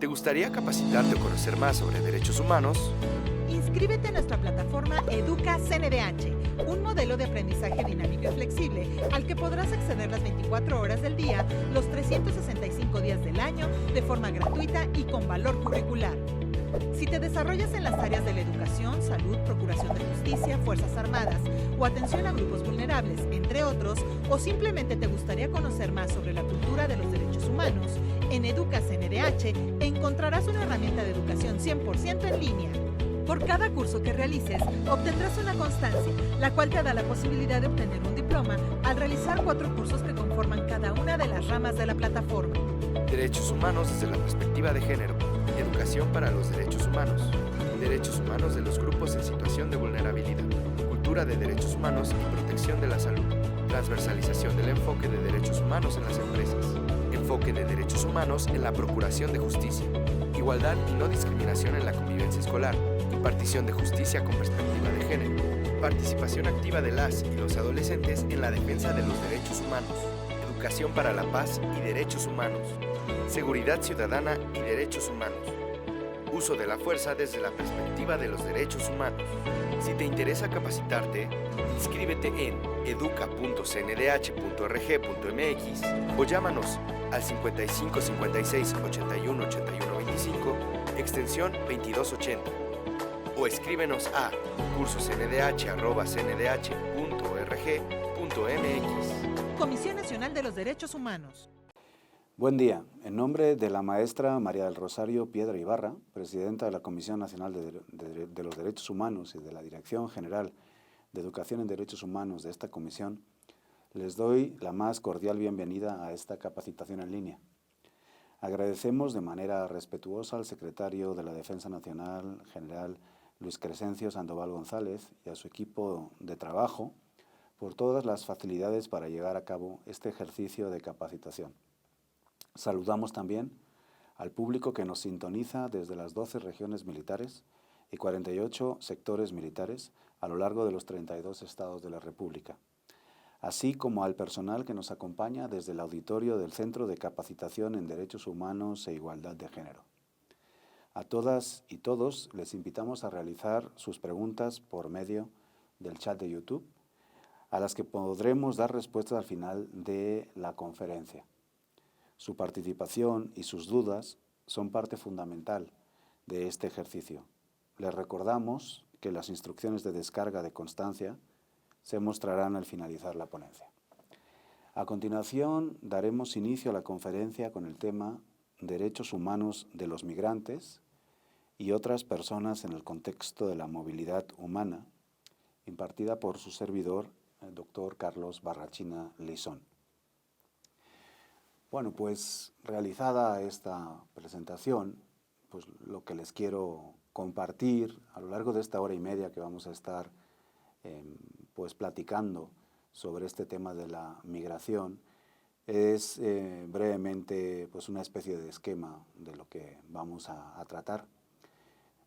¿Te gustaría capacitarte o conocer más sobre derechos humanos? Inscríbete en nuestra plataforma Educa CNDH, un modelo de aprendizaje dinámico y flexible al que podrás acceder las 24 horas del día, los 365 días del año, de forma gratuita y con valor curricular. Si te desarrollas en las áreas de la educación, salud, procuración de justicia, Fuerzas Armadas o atención a grupos vulnerables, entre otros, o simplemente te gustaría conocer más sobre la cultura de los derechos humanos, en Educa CNDH encontrarás una herramienta de educación 100% en línea. Por cada curso que realices, obtendrás una constancia, la cual te da la posibilidad de obtener un diploma al realizar 4 cursos que conforman cada una de las ramas de la plataforma. Derechos humanos desde la perspectiva de género. Educación para los derechos humanos. Derechos humanos de los grupos en situación de vulnerabilidad. Cultura de derechos humanos y protección de la salud. Transversalización del enfoque de derechos humanos en las empresas. Enfoque de derechos humanos en la procuración de justicia. Igualdad y no discriminación en la convivencia escolar. Impartición de justicia con perspectiva de género. Participación activa de las y los adolescentes en la defensa de los derechos humanos. Educación para la paz y derechos humanos. Seguridad ciudadana y derechos humanos. Uso de la fuerza desde la perspectiva de los derechos humanos. Si te interesa capacitarte, inscríbete en educa.cndh.org.mx o llámanos al 55 56 81 81 25, extensión 2280. O escríbenos a cursosndh@cndh.org.mx. Comisión Nacional de los Derechos Humanos. Buen día. En nombre de la maestra María del Rosario Piedra Ibarra, presidenta de la Comisión Nacional de los Derechos Humanos y de la Dirección General de Educación en Derechos Humanos de esta comisión, les doy la más cordial bienvenida a esta capacitación en línea. Agradecemos de manera respetuosa al secretario de la Defensa Nacional, general Luis Crescencio Sandoval González, y a su equipo de trabajo por todas las facilidades para llevar a cabo este ejercicio de capacitación. Saludamos también al público que nos sintoniza desde las 12 regiones militares y 48 sectores militares a lo largo de los 32 estados de la República, así como al personal que nos acompaña desde el auditorio del Centro de Capacitación en Derechos Humanos e Igualdad de Género. A todas y todos les invitamos a realizar sus preguntas por medio del chat de YouTube, a las que podremos dar respuesta al final de la conferencia. Su participación y sus dudas son parte fundamental de este ejercicio. Les recordamos que las instrucciones de descarga de constancia se mostrarán al finalizar la ponencia. A continuación, daremos inicio a la conferencia con el tema Derechos humanos de los migrantes y otras personas en el contexto de la movilidad humana, impartida por su servidor, el doctor Carlos Barrachina Leizón. Bueno, pues realizada esta presentación, pues lo que les quiero compartir a lo largo de esta hora y media que vamos a estar pues platicando sobre este tema de la migración es brevemente pues una especie de esquema de lo que vamos a tratar.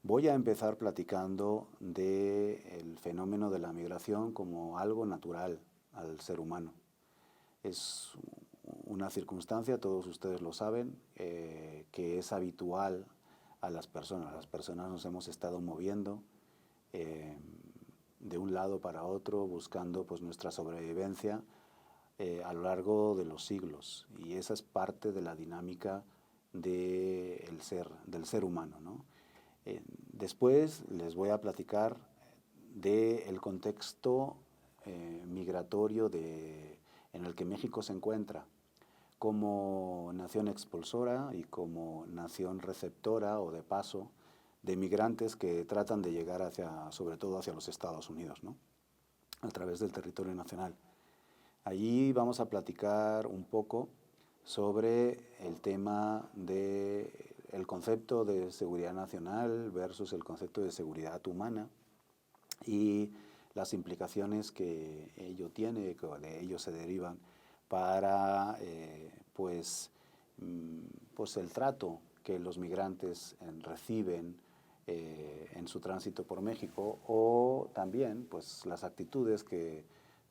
Voy a empezar platicando del fenómeno de la migración como algo natural al ser humano. Es una circunstancia, todos ustedes lo saben, que es habitual a las personas. Las personas nos hemos estado moviendo de un lado para otro, buscando pues, nuestra sobrevivencia a lo largo de los siglos. Y esa es parte de la dinámica del ser humano, ¿no? Después les voy a platicar del contexto migratorio en el que México se encuentra como nación expulsora y como nación receptora o de paso de migrantes que tratan de llegar sobre todo hacia los Estados Unidos, ¿no? A través del territorio nacional. Allí vamos a platicar un poco sobre el tema del concepto de seguridad nacional versus el concepto de seguridad humana y las implicaciones que ello tiene, que de ello se derivan para pues el trato que los migrantes reciben en su tránsito por México, o también pues las actitudes que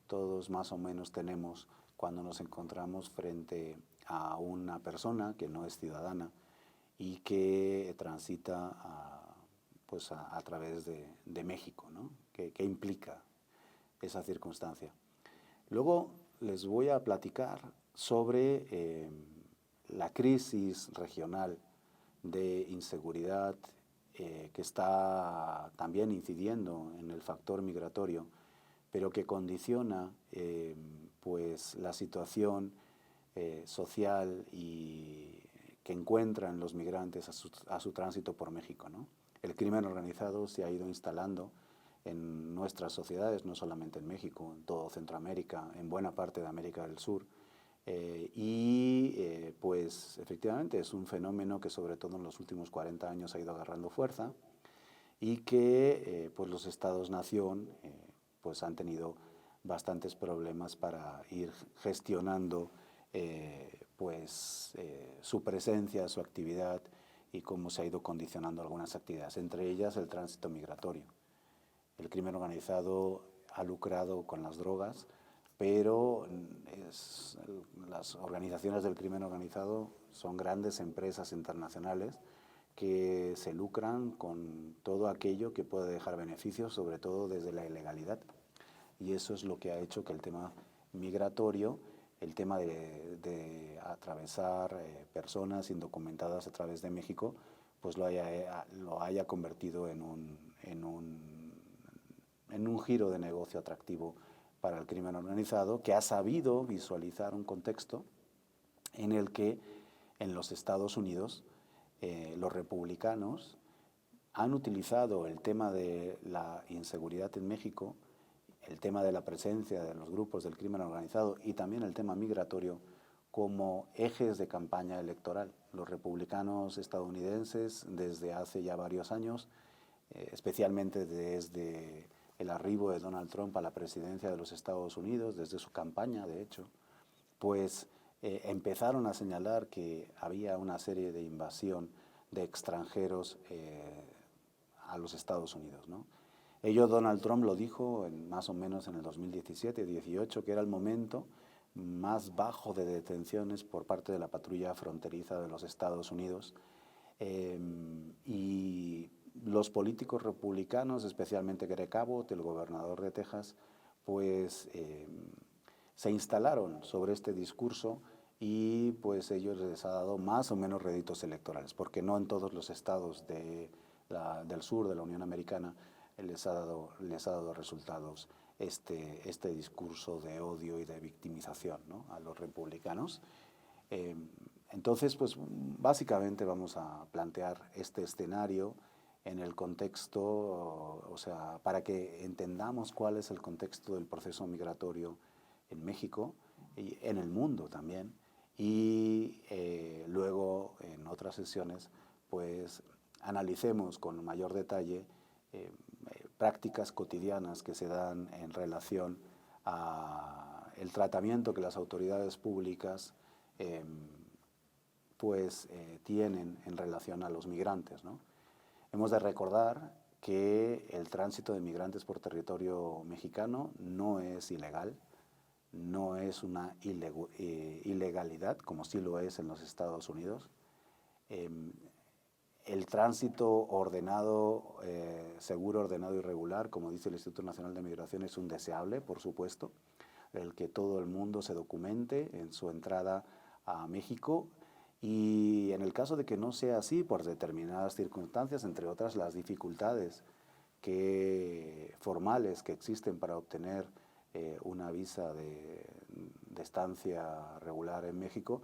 todos más o menos tenemos cuando nos encontramos frente a una persona que no es ciudadana y que transita a través de México, ¿no? ¿Qué implica esa circunstancia? Luego les voy a platicar sobre la crisis regional de inseguridad que está también incidiendo en el factor migratorio, pero que condiciona pues la situación social y que encuentran los migrantes a su tránsito por México, ¿no? El crimen organizado se ha ido instalando en nuestras sociedades, no solamente en México, en todo Centroamérica, en buena parte de América del Sur. Pues efectivamente es un fenómeno que sobre todo en los últimos 40 años ha ido agarrando fuerza y que pues los estados-nación pues han tenido bastantes problemas para ir gestionando su presencia, su actividad y cómo se ha ido condicionando algunas actividades, entre ellas el tránsito migratorio. El crimen organizado ha lucrado con las drogas, pero las organizaciones del crimen organizado son grandes empresas internacionales que se lucran con todo aquello que puede dejar beneficios, sobre todo desde la ilegalidad. Y eso es lo que ha hecho que el tema migratorio, el tema de atravesar personas indocumentadas a través de México, pues lo haya convertido en un giro de negocio atractivo para el crimen organizado, que ha sabido visualizar un contexto en el que en los Estados Unidos los republicanos han utilizado el tema de la inseguridad en México, el tema de la presencia de los grupos del crimen organizado y también el tema migratorio como ejes de campaña electoral. Los republicanos estadounidenses desde hace ya varios años, especialmente desde el arribo de Donald Trump a la presidencia de los Estados Unidos, desde su campaña de hecho, pues empezaron a señalar que había una serie de invasión de extranjeros a los Estados Unidos, ¿no? Donald Trump lo dijo más o menos en el 2017-18, que era el momento más bajo de detenciones por parte de la patrulla fronteriza de los Estados Unidos. Y los políticos republicanos, especialmente Greg Abbott, el gobernador de Texas, pues se instalaron sobre este discurso y pues ellos les ha dado más o menos réditos electorales, porque no en todos los estados del sur de la Unión Americana les ha dado resultados este discurso de odio y de victimización, ¿no?, a los republicanos. Entonces, pues básicamente vamos a plantear este escenario en el contexto, o sea, para que entendamos cuál es el contexto del proceso migratorio en México y en el mundo también, y luego en otras sesiones pues analicemos con mayor detalle prácticas cotidianas que se dan en relación a el tratamiento que las autoridades públicas tienen en relación a los migrantes, ¿no? Hemos de recordar que el tránsito de migrantes por territorio mexicano no es ilegal, no es una ilegalidad, como sí lo es en los Estados Unidos. El tránsito ordenado, seguro, ordenado y regular, como dice el Instituto Nacional de Migración, es un deseable, por supuesto, el que todo el mundo se documente en su entrada a México. Y en el caso de que no sea así, por determinadas circunstancias, entre otras las dificultades formales que existen para obtener una visa de estancia regular en México,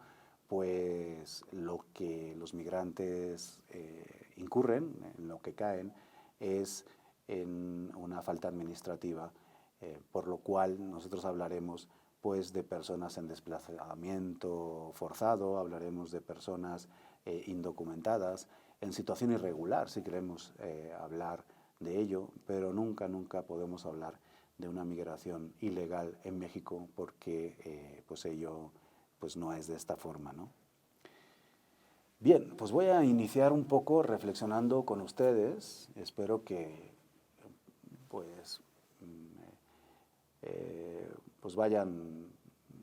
pues lo que los migrantes incurren, en lo que caen, es en una falta administrativa, por lo cual nosotros hablaremos pues de personas en desplazamiento forzado, hablaremos de personas indocumentadas, en situación irregular, si queremos hablar de ello, pero nunca podemos hablar de una migración ilegal en México porque pues ello pues no es de esta forma, ¿no? Bien, pues voy a iniciar un poco reflexionando con ustedes, espero que pues vayan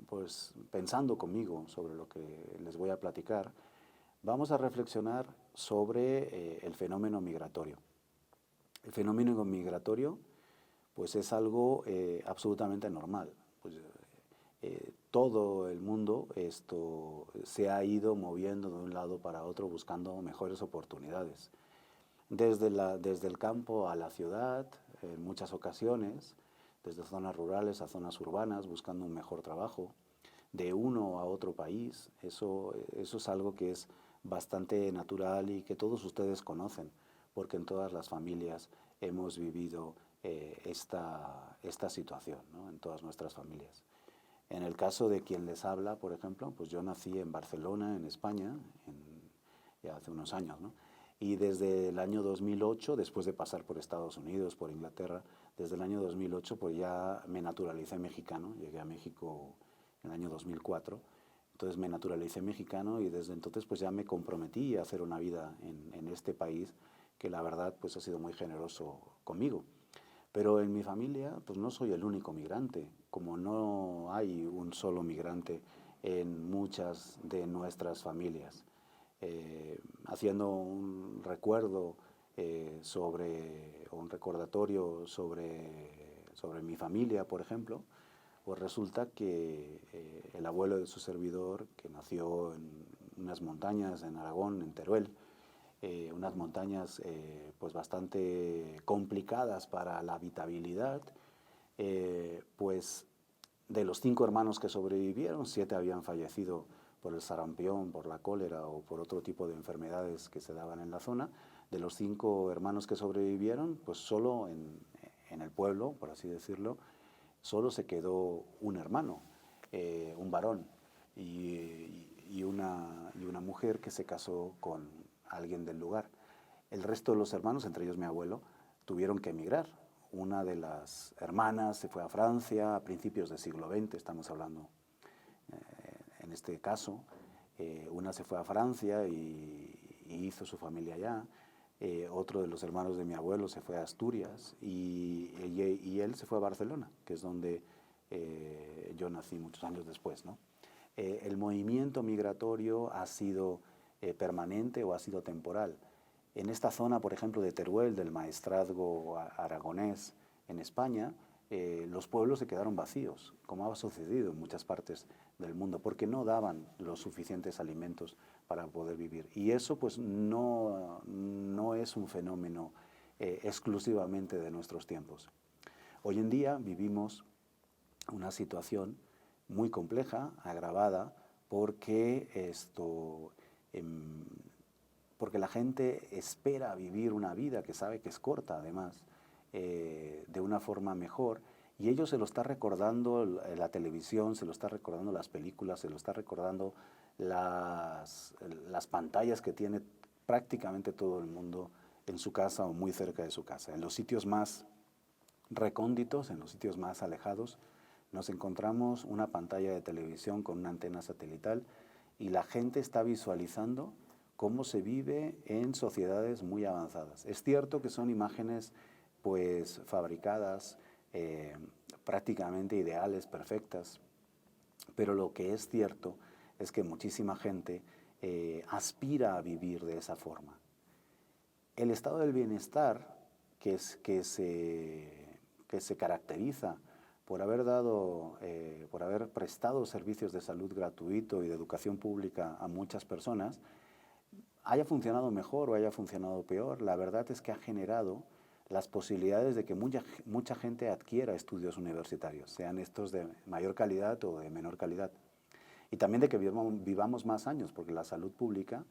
pues pensando conmigo sobre lo que les voy a platicar. Vamos a reflexionar sobre el fenómeno migratorio. El fenómeno migratorio pues es algo absolutamente normal. Pues, todo el mundo se ha ido moviendo de un lado para otro buscando mejores oportunidades. Desde el campo a la ciudad, en muchas ocasiones, desde zonas rurales a zonas urbanas, buscando un mejor trabajo, de uno a otro país. Eso es algo que es bastante natural y que todos ustedes conocen, porque en todas las familias hemos vivido esta situación, ¿no? En todas nuestras familias. En el caso de quien les habla, por ejemplo, pues yo nací en Barcelona, en España, ya hace unos años, ¿no? Y desde el año 2008, después de pasar por Estados Unidos, por Inglaterra, desde el año 2008 pues ya me naturalicé mexicano. Llegué a México en el año 2004, entonces me naturalicé mexicano y desde entonces pues ya me comprometí a hacer una vida en este país que la verdad pues ha sido muy generoso conmigo. Pero en mi familia pues no soy el único migrante, como no hay un solo migrante en muchas de nuestras familias. Haciendo un recuerdo un recordatorio sobre mi familia, por ejemplo, pues resulta que el abuelo de su servidor, que nació en unas montañas en Aragón, en Teruel, unas montañas pues bastante complicadas para la habitabilidad, pues de los 5 hermanos que sobrevivieron, 7 habían fallecido por el sarampión, por la cólera o por otro tipo de enfermedades que se daban en la zona. De los 5 hermanos que sobrevivieron, pues solo en el pueblo, por así decirlo, solo se quedó un hermano, un varón, y una mujer que se casó con alguien del lugar. El resto de los hermanos, entre ellos mi abuelo, tuvieron que emigrar. Una de las hermanas se fue a Francia a principios del siglo XX, estamos hablando en este caso. Una se fue a Francia y hizo su familia allá. Otro de los hermanos de mi abuelo se fue a Asturias y él se fue a Barcelona, que es donde yo nací muchos años después, ¿no? El movimiento migratorio ha sido permanente o ha sido temporal. En esta zona, por ejemplo, de Teruel, del maestrazgo aragonés en España, los pueblos se quedaron vacíos, como ha sucedido en muchas partes del mundo, porque no daban los suficientes alimentos para poder vivir. Y eso pues no es un fenómeno exclusivamente de nuestros tiempos. Hoy en día vivimos una situación muy compleja, agravada, porque porque la gente espera vivir una vida que sabe que es corta, además, de una forma mejor, y ello se lo está recordando la televisión, se lo está recordando las películas, se lo está recordando las pantallas que tiene prácticamente todo el mundo en su casa o muy cerca de su casa. En los sitios más recónditos, en los sitios más alejados, nos encontramos una pantalla de televisión con una antena satelital y la gente está visualizando cómo se vive en sociedades muy avanzadas. Es cierto que son imágenes pues fabricadas, prácticamente ideales, perfectas, pero lo que es cierto es que muchísima gente aspira a vivir de esa forma. El estado del bienestar que se caracteriza por haber prestado servicios de salud gratuito y de educación pública a muchas personas, haya funcionado mejor o haya funcionado peor, la verdad es que ha generado las posibilidades de que mucha gente adquiera estudios universitarios, sean estos de mayor calidad o de menor calidad. Y también de que vivamos más años, porque la salud pública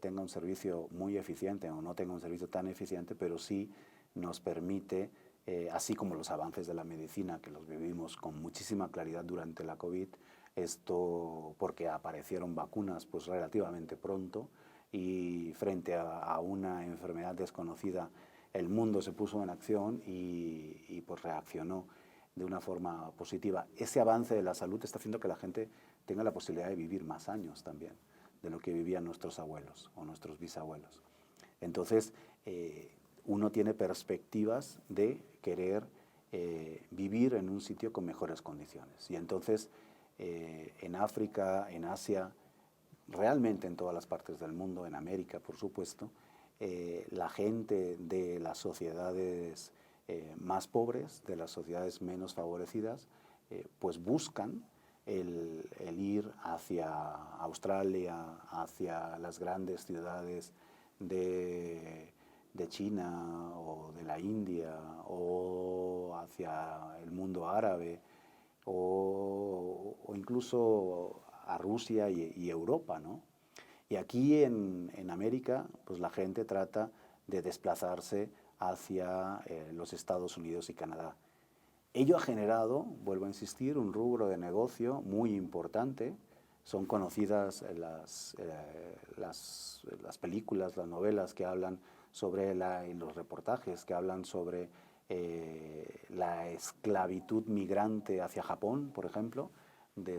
tenga un servicio muy eficiente o no tenga un servicio tan eficiente, pero sí nos permite, así como los avances de la medicina, que los vivimos con muchísima claridad durante la COVID, esto porque aparecieron vacunas pues relativamente pronto, y frente a una enfermedad desconocida el mundo se puso en acción y pues reaccionó de una forma positiva. Ese avance de la salud está haciendo que la gente tenga la posibilidad de vivir más años también de lo que vivían nuestros abuelos o nuestros bisabuelos. Entonces, uno tiene perspectivas de querer vivir en un sitio con mejores condiciones. Y entonces, en África, en Asia, realmente en todas las partes del mundo, en América por supuesto, la gente de las sociedades más pobres, de las sociedades menos favorecidas, pues buscan el ir hacia Australia, hacia las grandes ciudades de China o de la India o hacia el mundo árabe o incluso a Rusia y Europa, ¿no? Y aquí en América, pues la gente trata de desplazarse hacia los Estados Unidos y Canadá. Ello ha generado, vuelvo a insistir, un rubro de negocio muy importante. Son conocidas las películas, las novelas que hablan sobre y los reportajes que hablan sobre la esclavitud migrante hacia Japón, por ejemplo,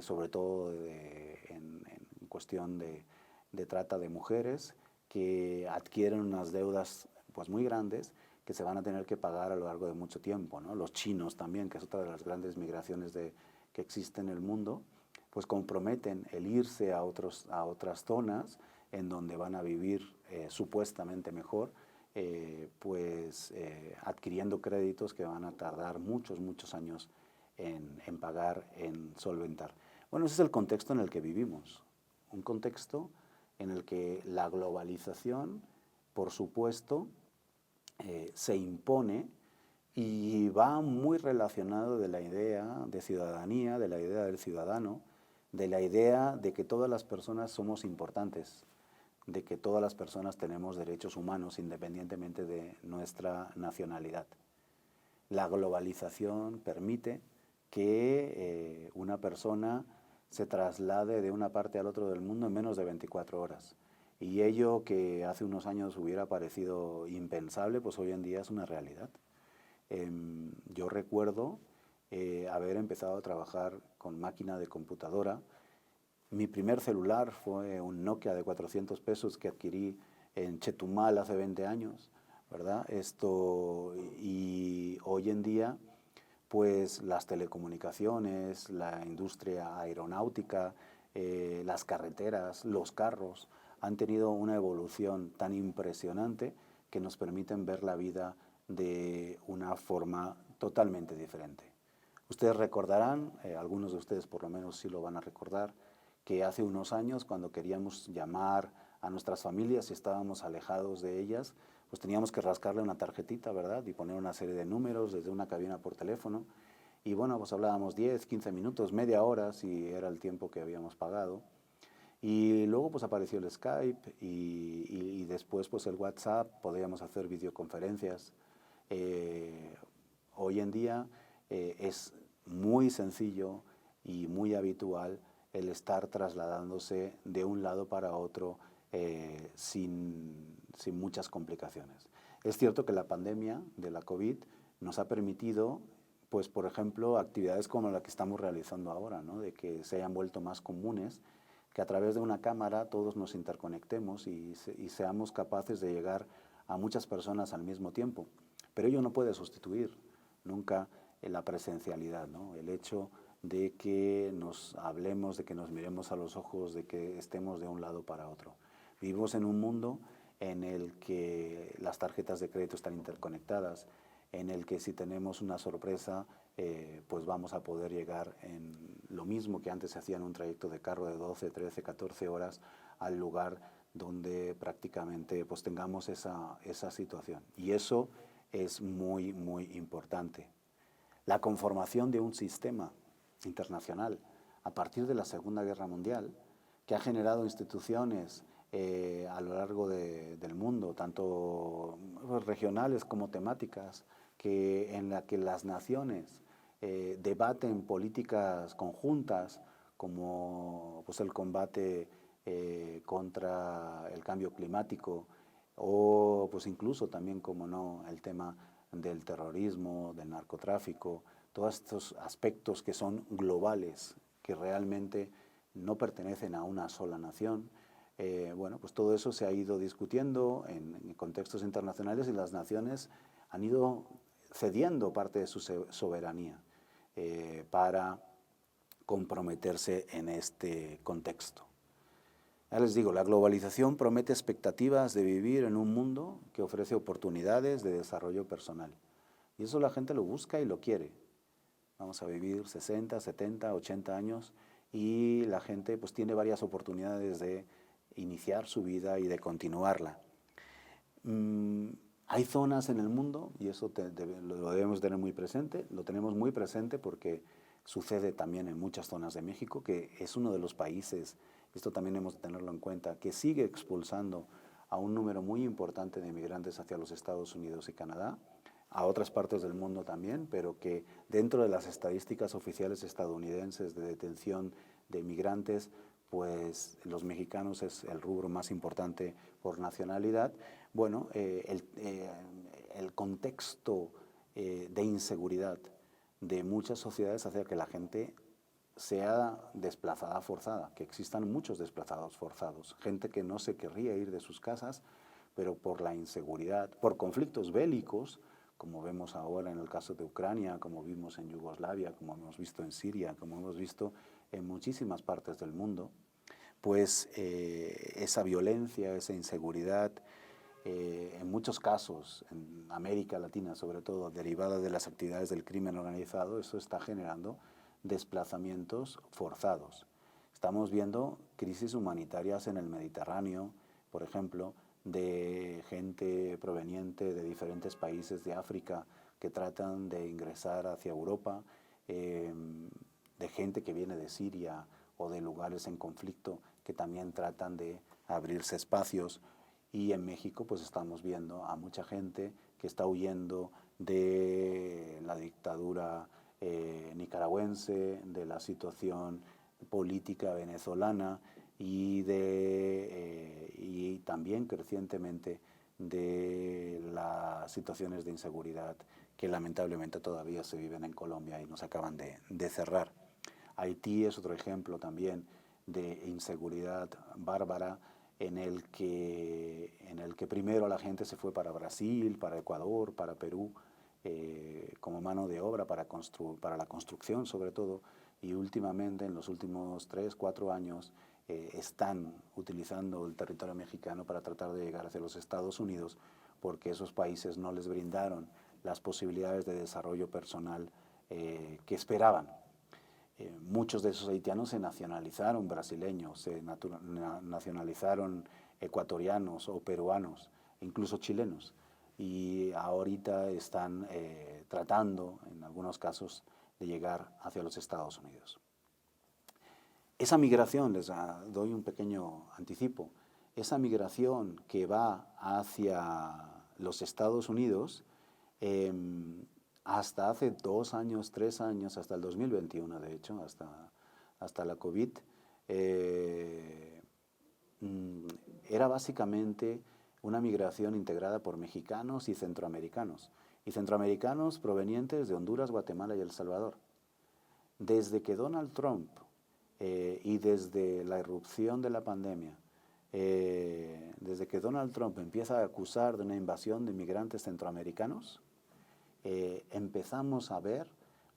sobre todo en cuestión de trata de mujeres que adquieren unas deudas pues muy grandes que se van a tener que pagar a lo largo de mucho tiempo, ¿no? Los chinos también, que es otra de las grandes migraciones que existe en el mundo, pues comprometen el irse a otras zonas en donde van a vivir supuestamente mejor, adquiriendo créditos que van a tardar muchos años en pagar, en solventar. Bueno, ese es el contexto en el que vivimos, un contexto en el que la globalización, por supuesto, se impone y va muy relacionado de la idea de ciudadanía, de la idea del ciudadano, de la idea de que todas las personas somos importantes, de que todas las personas tenemos derechos humanos independientemente de nuestra nacionalidad. La globalización permite que una persona se traslade de una parte al otro del mundo en menos de 24 horas. Y ello que hace unos años hubiera parecido impensable, pues hoy en día es una realidad. Yo recuerdo haber empezado a trabajar con máquina de computadora. Mi primer celular fue un Nokia de 400 pesos que adquirí en Chetumal hace 20 años, ¿verdad? Y hoy en día, pues las telecomunicaciones, la industria aeronáutica, las carreteras, los carros, han tenido una evolución tan impresionante que nos permiten ver la vida de una forma totalmente diferente. Ustedes recordarán, algunos de ustedes por lo menos sí lo van a recordar, que hace unos años cuando queríamos llamar a nuestras familias y estábamos alejados de ellas, pues teníamos que rascarle una tarjetita, ¿verdad? Y poner una serie de números desde una cabina por teléfono. Y bueno, pues hablábamos 10, 15 minutos, media hora, si era el tiempo que habíamos pagado. Y luego pues apareció el Skype y después pues el WhatsApp, podíamos hacer videoconferencias. Hoy en día es muy sencillo y muy habitual el estar trasladándose de un lado para otro sin muchas complicaciones. Es cierto que la pandemia de la COVID nos ha permitido, pues por ejemplo, actividades como la que estamos realizando ahora, ¿no? De que se hayan vuelto más comunes, que a través de una cámara todos nos interconectemos y seamos capaces de llegar a muchas personas al mismo tiempo. Pero ello no puede sustituir nunca la presencialidad, ¿no? El hecho de que nos hablemos, de que nos miremos a los ojos, de que estemos de un lado para otro. Vivimos en un mundo en el que las tarjetas de crédito están interconectadas, en el que si tenemos una sorpresa, pues vamos a poder llegar en lo mismo que antes se hacía en un trayecto de carro de 12, 13, 14 horas al lugar donde prácticamente pues tengamos esa situación. Y eso es muy importante. La conformación de un sistema internacional a partir de la Segunda Guerra Mundial, que ha generado instituciones a lo largo del mundo, tanto regionales como temáticas, en la que las naciones debaten políticas conjuntas como pues, el combate contra el cambio climático o pues, incluso también, como no, el tema del terrorismo, del narcotráfico, todos estos aspectos que son globales, que realmente no pertenecen a una sola nación. Bueno, pues todo eso se ha ido discutiendo en contextos internacionales y las naciones han ido cediendo parte de su soberanía para comprometerse en este contexto. Ya les digo, la globalización promete expectativas de vivir en un mundo que ofrece oportunidades de desarrollo personal. Y eso la gente lo busca y lo quiere. Vamos a vivir 60, 70, 80 años y la gente pues tiene varias oportunidades de iniciar su vida y de continuarla. Hay zonas en el mundo, y eso lo debemos tener muy presente, lo tenemos muy presente porque sucede también en muchas zonas de México, que es uno de los países, esto también hemos de tenerlo en cuenta, que sigue expulsando a un número muy importante de inmigrantes hacia los Estados Unidos y Canadá, a otras partes del mundo también, pero que dentro de las estadísticas oficiales estadounidenses de detención de inmigrantes, pues los mexicanos es el rubro más importante por nacionalidad. Bueno, el contexto de inseguridad de muchas sociedades hace que la gente sea desplazada forzada, que existan muchos desplazados forzados, gente que no se querría ir de sus casas, pero por la inseguridad, por conflictos bélicos, como vemos ahora en el caso de Ucrania, como vimos en Yugoslavia, como hemos visto en Siria, como hemos visto en muchísimas partes del mundo, pues esa violencia, esa inseguridad, en muchos casos, en América Latina sobre todo, derivada de las actividades del crimen organizado, eso está generando desplazamientos forzados. Estamos viendo crisis humanitarias en el Mediterráneo, por ejemplo, de gente proveniente de diferentes países de África que tratan de ingresar hacia Europa, de gente que viene de Siria o de lugares en conflicto que también tratan de abrirse espacios. Y en México pues estamos viendo a mucha gente que está huyendo de la dictadura nicaragüense, de la situación política venezolana y también crecientemente de las situaciones de inseguridad que lamentablemente todavía se viven en Colombia y nos acaban de cerrar. Haití es otro ejemplo también de inseguridad bárbara en el que primero la gente se fue para Brasil, para Ecuador, para Perú, como mano de obra para la construcción sobre todo, y últimamente en los últimos 3, 4 años están utilizando el territorio mexicano para tratar de llegar hacia los Estados Unidos porque esos países no les brindaron las posibilidades de desarrollo personal que esperaban. Muchos de esos haitianos se nacionalizaron brasileños, se nacionalizaron ecuatorianos o peruanos, incluso chilenos, y ahorita están tratando, en algunos casos, de llegar hacia los Estados Unidos. Esa migración, les doy un pequeño anticipo, esa migración que va hacia los Estados Unidos, hasta hace 2 años, 3 años, hasta el 2021 de hecho, hasta la COVID, era básicamente una migración integrada por mexicanos y centroamericanos provenientes de Honduras, Guatemala y El Salvador. Desde que Donald Trump y desde la irrupción de la pandemia, desde que Donald Trump empieza a acusar de una invasión de inmigrantes centroamericanos, empezamos a ver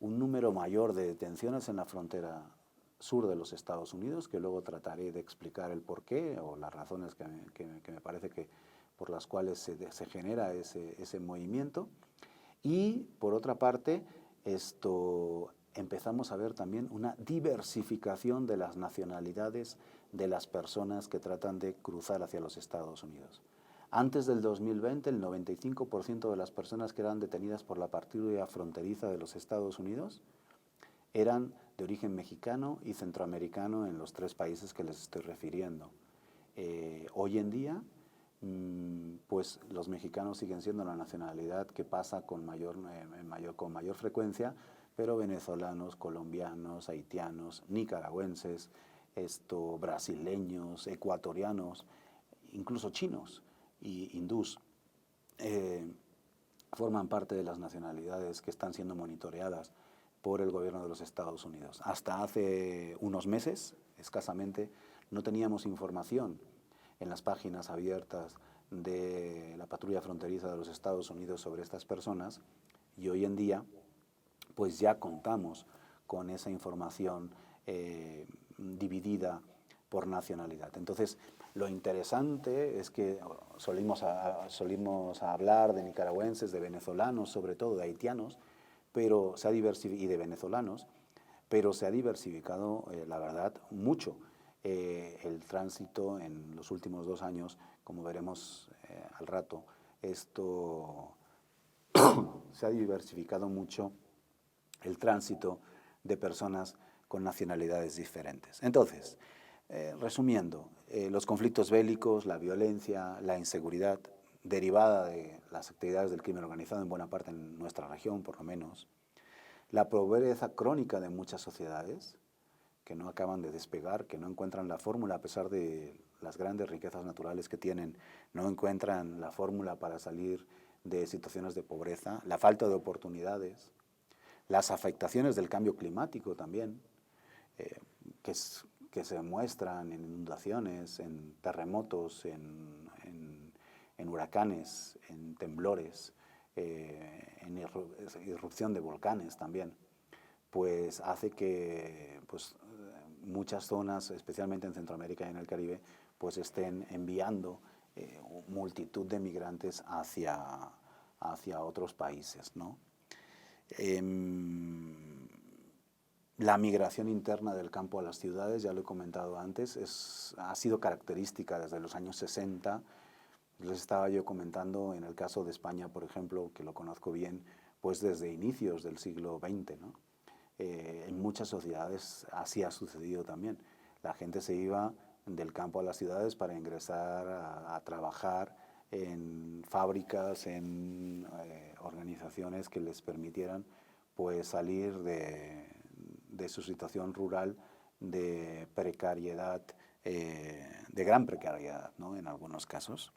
un número mayor de detenciones en la frontera sur de los Estados Unidos, que luego trataré de explicar el porqué o las razones que me parece que por las cuales se genera ese movimiento. Y por otra parte, empezamos a ver también una diversificación de las nacionalidades de las personas que tratan de cruzar hacia los Estados Unidos. Antes del 2020, el 95% de las personas que eran detenidas por la patrulla fronteriza de los Estados Unidos eran de origen mexicano y centroamericano en los 3 países que les estoy refiriendo. Hoy en día, pues los mexicanos siguen siendo la nacionalidad que pasa con mayor frecuencia, pero venezolanos, colombianos, haitianos, nicaragüenses, brasileños, ecuatorianos, incluso chinos y hindús, forman parte de las nacionalidades que están siendo monitoreadas por el gobierno de los Estados Unidos. Hasta hace unos meses, escasamente, no teníamos información en las páginas abiertas de la patrulla fronteriza de los Estados Unidos sobre estas personas, y hoy en día pues ya contamos con esa información dividida por nacionalidad. Entonces, lo interesante es que solimos hablar de nicaragüenses, de venezolanos, sobre todo de haitianos, pero y de venezolanos, pero se ha diversificado, la verdad, mucho el tránsito en los últimos 2 años, como veremos al rato. Esto se ha diversificado mucho el tránsito de personas con nacionalidades diferentes. Entonces, resumiendo, los conflictos bélicos, la violencia, la inseguridad derivada de las actividades del crimen organizado en buena parte en nuestra región, por lo menos, la pobreza crónica de muchas sociedades que no acaban de despegar, que no encuentran la fórmula a pesar de las grandes riquezas naturales que tienen, no encuentran la fórmula para salir de situaciones de pobreza, la falta de oportunidades, las afectaciones del cambio climático también, que se muestran en inundaciones, en terremotos, en huracanes, en temblores, en irrupción de volcanes también, pues hace que pues, muchas zonas, especialmente en Centroamérica y en el Caribe, pues estén enviando multitud de migrantes hacia otros países, ¿no? La migración interna del campo a las ciudades, ya lo he comentado antes, ha sido característica desde los años 60. Les estaba yo comentando en el caso de España, por ejemplo, que lo conozco bien, pues desde inicios del siglo XX, ¿no? En muchas sociedades así ha sucedido también. La gente se iba del campo a las ciudades para ingresar a trabajar en fábricas, en organizaciones que les permitieran pues, salir de su situación rural de precariedad, de gran precariedad, ¿no? En algunos casos.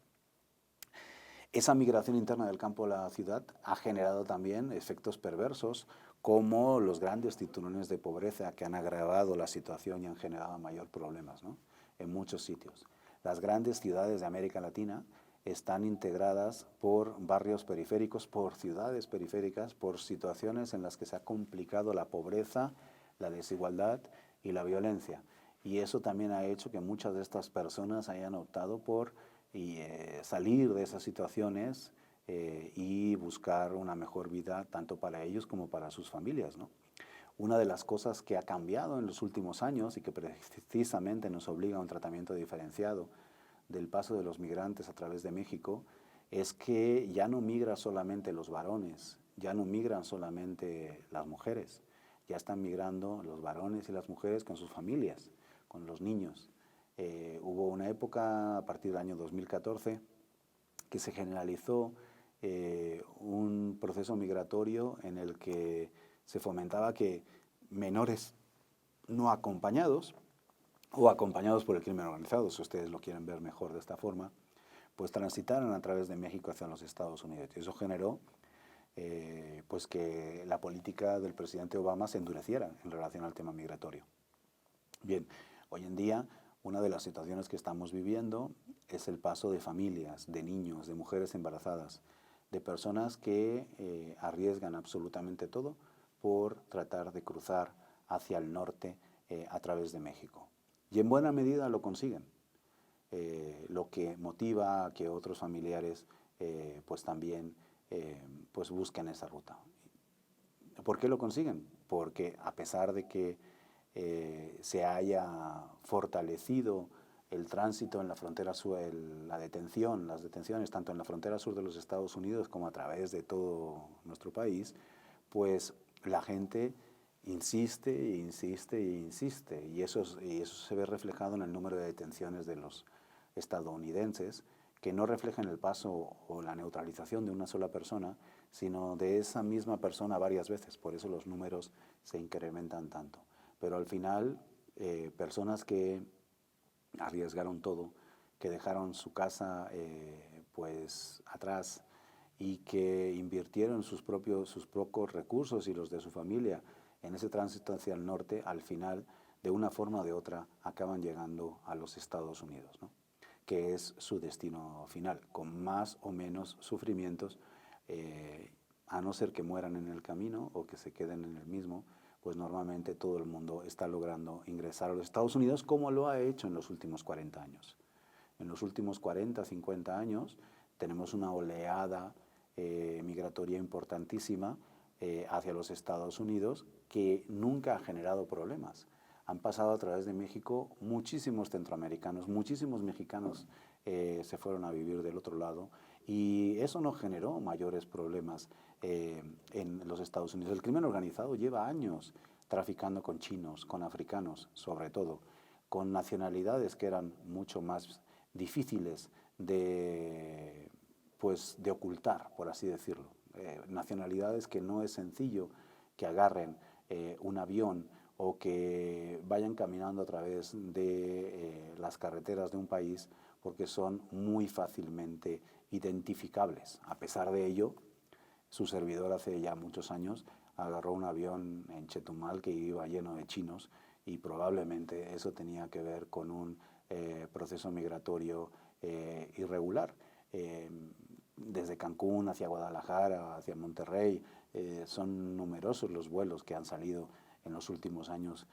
Esa migración interna del campo a la ciudad ha generado también efectos perversos, como los grandes cinturones de pobreza que han agravado la situación y han generado mayor problemas, ¿no? En muchos sitios. Las grandes ciudades de América Latina están integradas por barrios periféricos, por ciudades periféricas, por situaciones en las que se ha complicado la pobreza, la desigualdad y la violencia. Y eso también ha hecho que muchas de estas personas hayan optado por salir de esas situaciones y buscar una mejor vida tanto para ellos como para sus familias, ¿no? Una de las cosas que ha cambiado en los últimos años y que precisamente nos obliga a un tratamiento diferenciado del paso de los migrantes a través de México es que ya no migran solamente los varones, ya no migran solamente las mujeres, ya están migrando los varones y las mujeres con sus familias, con los niños. Hubo una época, a partir del año 2014, que se generalizó un proceso migratorio en el que se fomentaba que menores no acompañados o acompañados por el crimen organizado, si ustedes lo quieren ver mejor de esta forma, pues transitaran a través de México hacia los Estados Unidos. Y eso generó pues que la política del presidente Obama se endureciera en relación al tema migratorio. Bien, hoy en día una de las situaciones que estamos viviendo es el paso de familias, de niños, de mujeres embarazadas, de personas que arriesgan absolutamente todo por tratar de cruzar hacia el norte a través de México. Y en buena medida lo consiguen, lo que motiva a que otros familiares pues también pues busquen esa ruta. ¿Por qué lo consiguen? Porque a pesar de que se haya fortalecido el tránsito en la frontera sur, las detenciones tanto en la frontera sur de los Estados Unidos como a través de todo nuestro país, pues la gente insiste e insiste e insiste, y eso se ve reflejado en el número de detenciones de los estadounidenses, que no reflejan el paso o la neutralización de una sola persona, sino de esa misma persona varias veces. Por eso los números se incrementan tanto. Pero al final, personas que arriesgaron todo, que dejaron su casa pues atrás y que invirtieron sus pocos recursos y los de su familia en ese tránsito hacia el norte, al final, de una forma o de otra, acaban llegando a los Estados Unidos, ¿no? Que es su destino final, con más o menos sufrimientos, a no ser que mueran en el camino o que se queden en el mismo, pues normalmente todo el mundo está logrando ingresar a los Estados Unidos, como lo ha hecho en los últimos 40 años. En los últimos 40, 50 años tenemos una oleada migratoria importantísima hacia los Estados Unidos que nunca ha generado problemas. Han pasado a través de México muchísimos centroamericanos, muchísimos mexicanos se fueron a vivir del otro lado y eso no generó mayores problemas en los Estados Unidos. El crimen organizado lleva años traficando con chinos, con africanos, sobre todo, con nacionalidades que eran mucho más difíciles de ocultar, por así decirlo. Nacionalidades que no es sencillo que agarren un avión o que vayan caminando a través de las carreteras de un país porque son muy fácilmente identificables. A pesar de ello, su servidor hace ya muchos años agarró un avión en Chetumal que iba lleno de chinos y probablemente eso tenía que ver con un proceso migratorio irregular. Desde Cancún hacia Guadalajara, hacia Monterrey, son numerosos los vuelos que han salido en los últimos años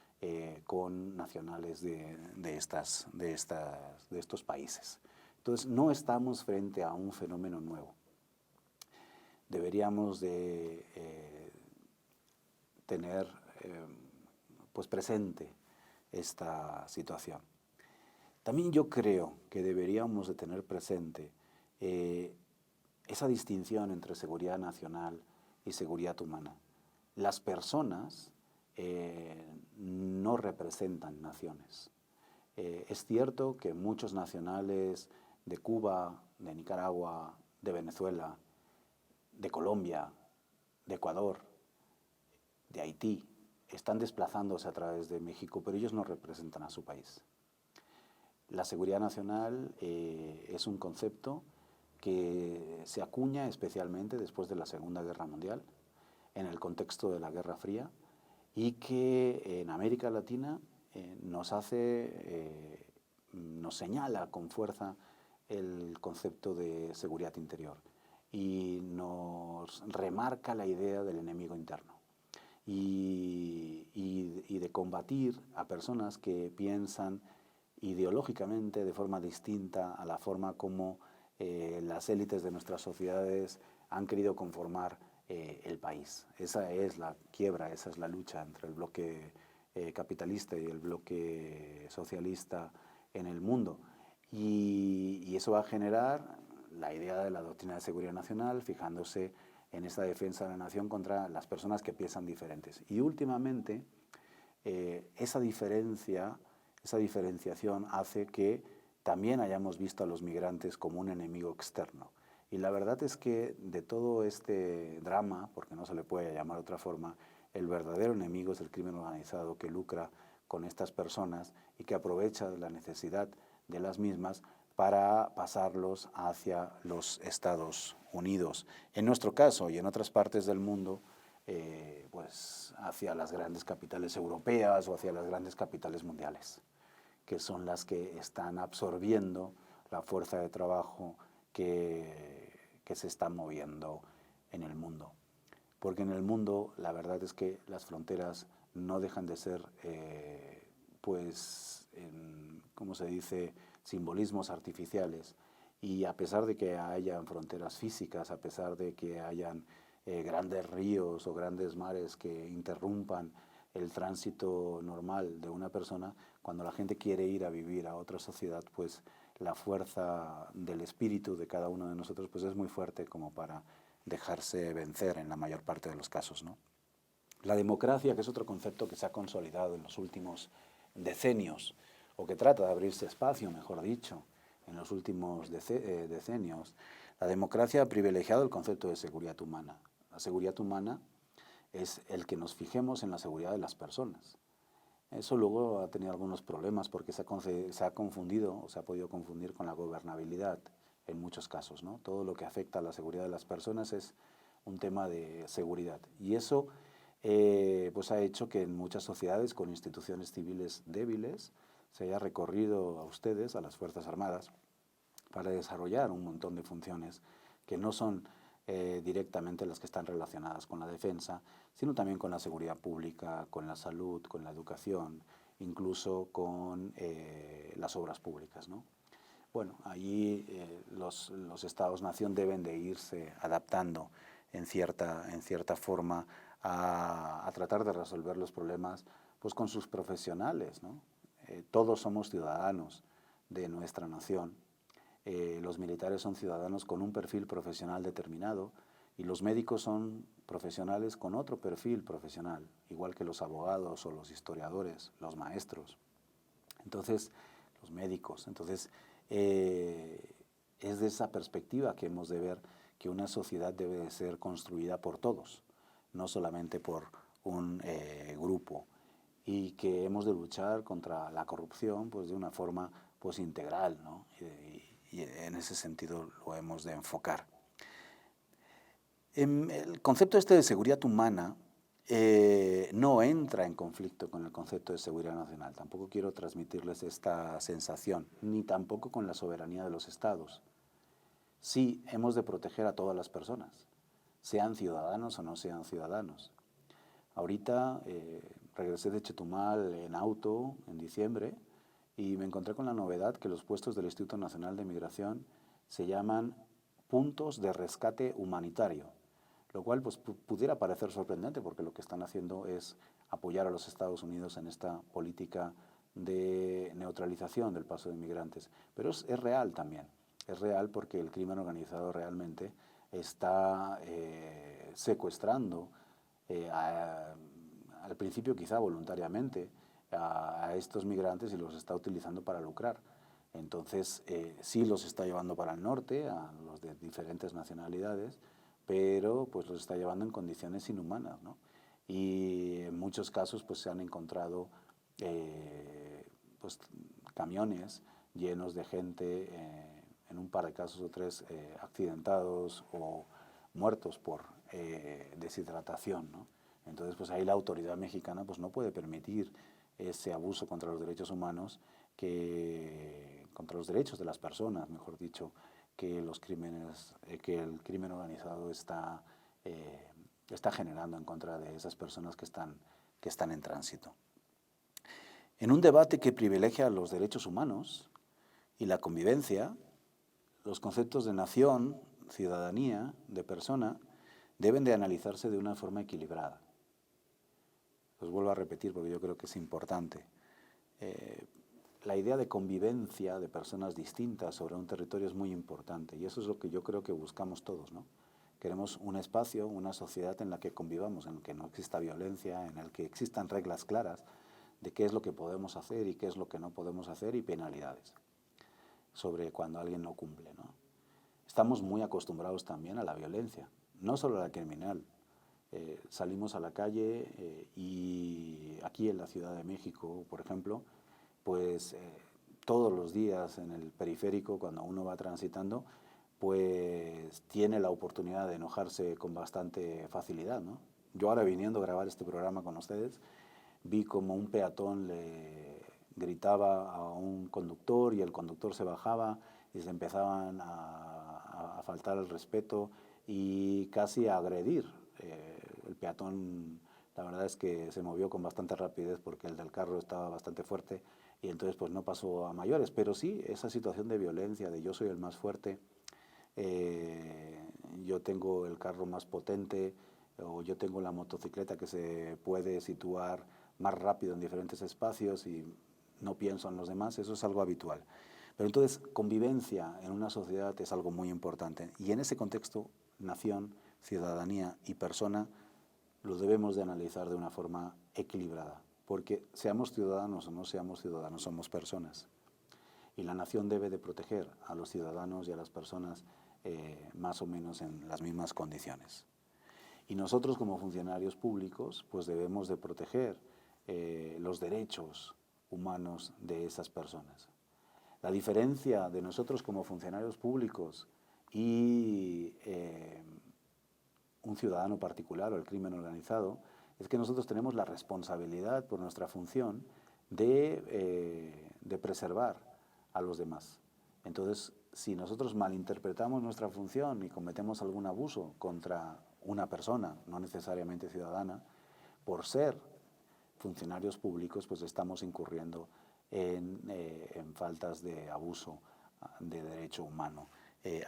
con nacionales de estos países. Entonces, no estamos frente a un fenómeno nuevo. Deberíamos de tener pues presente esta situación. También yo creo que deberíamos de tener presente esa distinción entre seguridad nacional y seguridad humana. Las personas no representan naciones. Es cierto que muchos nacionales de Cuba, de Nicaragua, de Venezuela, de Colombia, de Ecuador, de Haití, están desplazándose a través de México, pero ellos no representan a su país. La seguridad nacional es un concepto que se acuña especialmente después de la Segunda Guerra Mundial, en el contexto de la Guerra Fría, y que en América Latina nos señala con fuerza el concepto de seguridad interior y nos remarca la idea del enemigo interno y de combatir a personas que piensan ideológicamente de forma distinta a la forma como las élites de nuestras sociedades han querido conformar el país. Esa es la quiebra, esa es la lucha entre el bloque capitalista y el bloque socialista en el mundo. Y eso va a generar la idea de la doctrina de seguridad nacional, fijándose en esta defensa de la nación contra las personas que piensan diferentes. Y últimamente, esa diferenciación hace que también hayamos visto a los migrantes como un enemigo externo. Y la verdad es que de todo este drama, porque no se le puede llamar de otra forma, el verdadero enemigo es el crimen organizado que lucra con estas personas y que aprovecha la necesidad de las mismas para pasarlos hacia los Estados Unidos. En nuestro caso y en otras partes del mundo, pues hacia las grandes capitales europeas o hacia las grandes capitales mundiales, que son las que están absorbiendo la fuerza de trabajo que se está moviendo en el mundo. Porque en el mundo la verdad es que las fronteras no dejan de ser, ¿cómo se dice?, simbolismos artificiales. Y a pesar de que hayan fronteras físicas, a pesar de que hayan grandes ríos o grandes mares que interrumpan el tránsito normal de una persona, cuando la gente quiere ir a vivir a otra sociedad, pues la fuerza del espíritu de cada uno de nosotros pues es muy fuerte como para dejarse vencer en la mayor parte de los casos, ¿no? La democracia, que es otro concepto que se ha consolidado en los últimos decenios, o que trata de abrirse espacio, mejor dicho, en los últimos decenios, la democracia ha privilegiado el concepto de seguridad humana. La seguridad humana es el que nos fijemos en la seguridad de las personas. Eso luego ha tenido algunos problemas porque se ha confundido o se ha podido confundir con la gobernabilidad en muchos casos, ¿no? Todo lo que afecta a la seguridad de las personas es un tema de seguridad. Y eso pues ha hecho que en muchas sociedades con instituciones civiles débiles se haya recorrido a ustedes, a las Fuerzas Armadas, para desarrollar un montón de funciones que no son directamente las que están relacionadas con la defensa, sino también con la seguridad pública, con la salud, con la educación, incluso con las obras públicas, ¿no? Bueno, allí los Estados-nación deben de irse adaptando en cierta forma a tratar de resolver los problemas pues, con sus profesionales, ¿no? Todos somos ciudadanos de nuestra nación. Los militares son ciudadanos con un perfil profesional determinado y los médicos son profesionales con otro perfil profesional, igual que los abogados o los historiadores, los maestros. Entonces, los médicos. Entonces, es de esa perspectiva que hemos de ver que una sociedad debe de ser construida por todos, no solamente por un grupo, y que hemos de luchar contra la corrupción pues, de una forma pues, integral, ¿no? Y en ese sentido lo hemos de enfocar. El concepto de seguridad humana no entra en conflicto con el concepto de seguridad nacional. Tampoco quiero transmitirles esta sensación, ni tampoco con la soberanía de los estados. Sí, hemos de proteger a todas las personas, sean ciudadanos o no sean ciudadanos. Ahorita regresé de Chetumal en auto en diciembre y me encontré con la novedad que los puestos del Instituto Nacional de Migración se llaman puntos de rescate humanitario, lo cual pues, pudiera parecer sorprendente porque lo que están haciendo es apoyar a los Estados Unidos en esta política de neutralización del paso de inmigrantes. Pero es real también, es real porque el crimen organizado realmente está secuestrando, al principio quizá voluntariamente, a estos migrantes y los está utilizando para lucrar. Entonces, sí los está llevando para el norte, a los de diferentes nacionalidades, pero pues los está llevando en condiciones inhumanas, ¿no? Y en muchos casos pues se han encontrado pues, camiones llenos de gente, en un par de casos o tres accidentados o muertos por deshidratación, ¿no? Entonces pues ahí la autoridad mexicana pues no puede permitir ese abuso contra los derechos humanos, contra los derechos de las personas, mejor dicho, que el crimen organizado está generando en contra de esas personas que están en tránsito. En un debate que privilegia los derechos humanos y la convivencia, los conceptos de nación, ciudadanía, de persona, deben de analizarse de una forma equilibrada. Los vuelvo a repetir porque yo creo que es importante. La idea de convivencia de personas distintas sobre un territorio es muy importante y eso es lo que yo creo que buscamos todos, ¿no? Queremos un espacio, una sociedad en la que convivamos, en la que no exista violencia, en la que existan reglas claras de qué es lo que podemos hacer y qué es lo que no podemos hacer y penalidades sobre cuando alguien no cumple, ¿no? Estamos muy acostumbrados también a la violencia, no solo a la criminal. Salimos a la calle y aquí en la Ciudad de México, por ejemplo, pues todos los días en el periférico, cuando uno va transitando, pues tiene la oportunidad de enojarse con bastante facilidad, ¿no? Yo ahora viniendo a grabar este programa con ustedes, vi como un peatón le gritaba a un conductor y el conductor se bajaba y se empezaban a faltar el respeto y casi a agredir. El peatón, la verdad es que se movió con bastante rapidez porque el del carro estaba bastante fuerte y entonces pues no pasó a mayores, pero sí esa situación de violencia, de yo soy el más fuerte, yo tengo el carro más potente o yo tengo la motocicleta que se puede situar más rápido en diferentes espacios y no pienso en los demás, eso es algo habitual. Pero entonces convivencia en una sociedad es algo muy importante y en ese contexto nación, ciudadanía y persona lo debemos de analizar de una forma equilibrada, porque seamos ciudadanos o no seamos ciudadanos, somos personas. Y la nación debe de proteger a los ciudadanos y a las personas más o menos en las mismas condiciones. Y nosotros como funcionarios públicos pues debemos de proteger los derechos humanos de esas personas. La diferencia de nosotros como funcionarios públicos y un ciudadano particular o el crimen organizado es que nosotros tenemos la responsabilidad por nuestra función de preservar a los demás. Entonces, si nosotros malinterpretamos nuestra función y cometemos algún abuso contra una persona, no necesariamente ciudadana, por ser funcionarios públicos, pues estamos incurriendo en faltas de abuso de derecho humano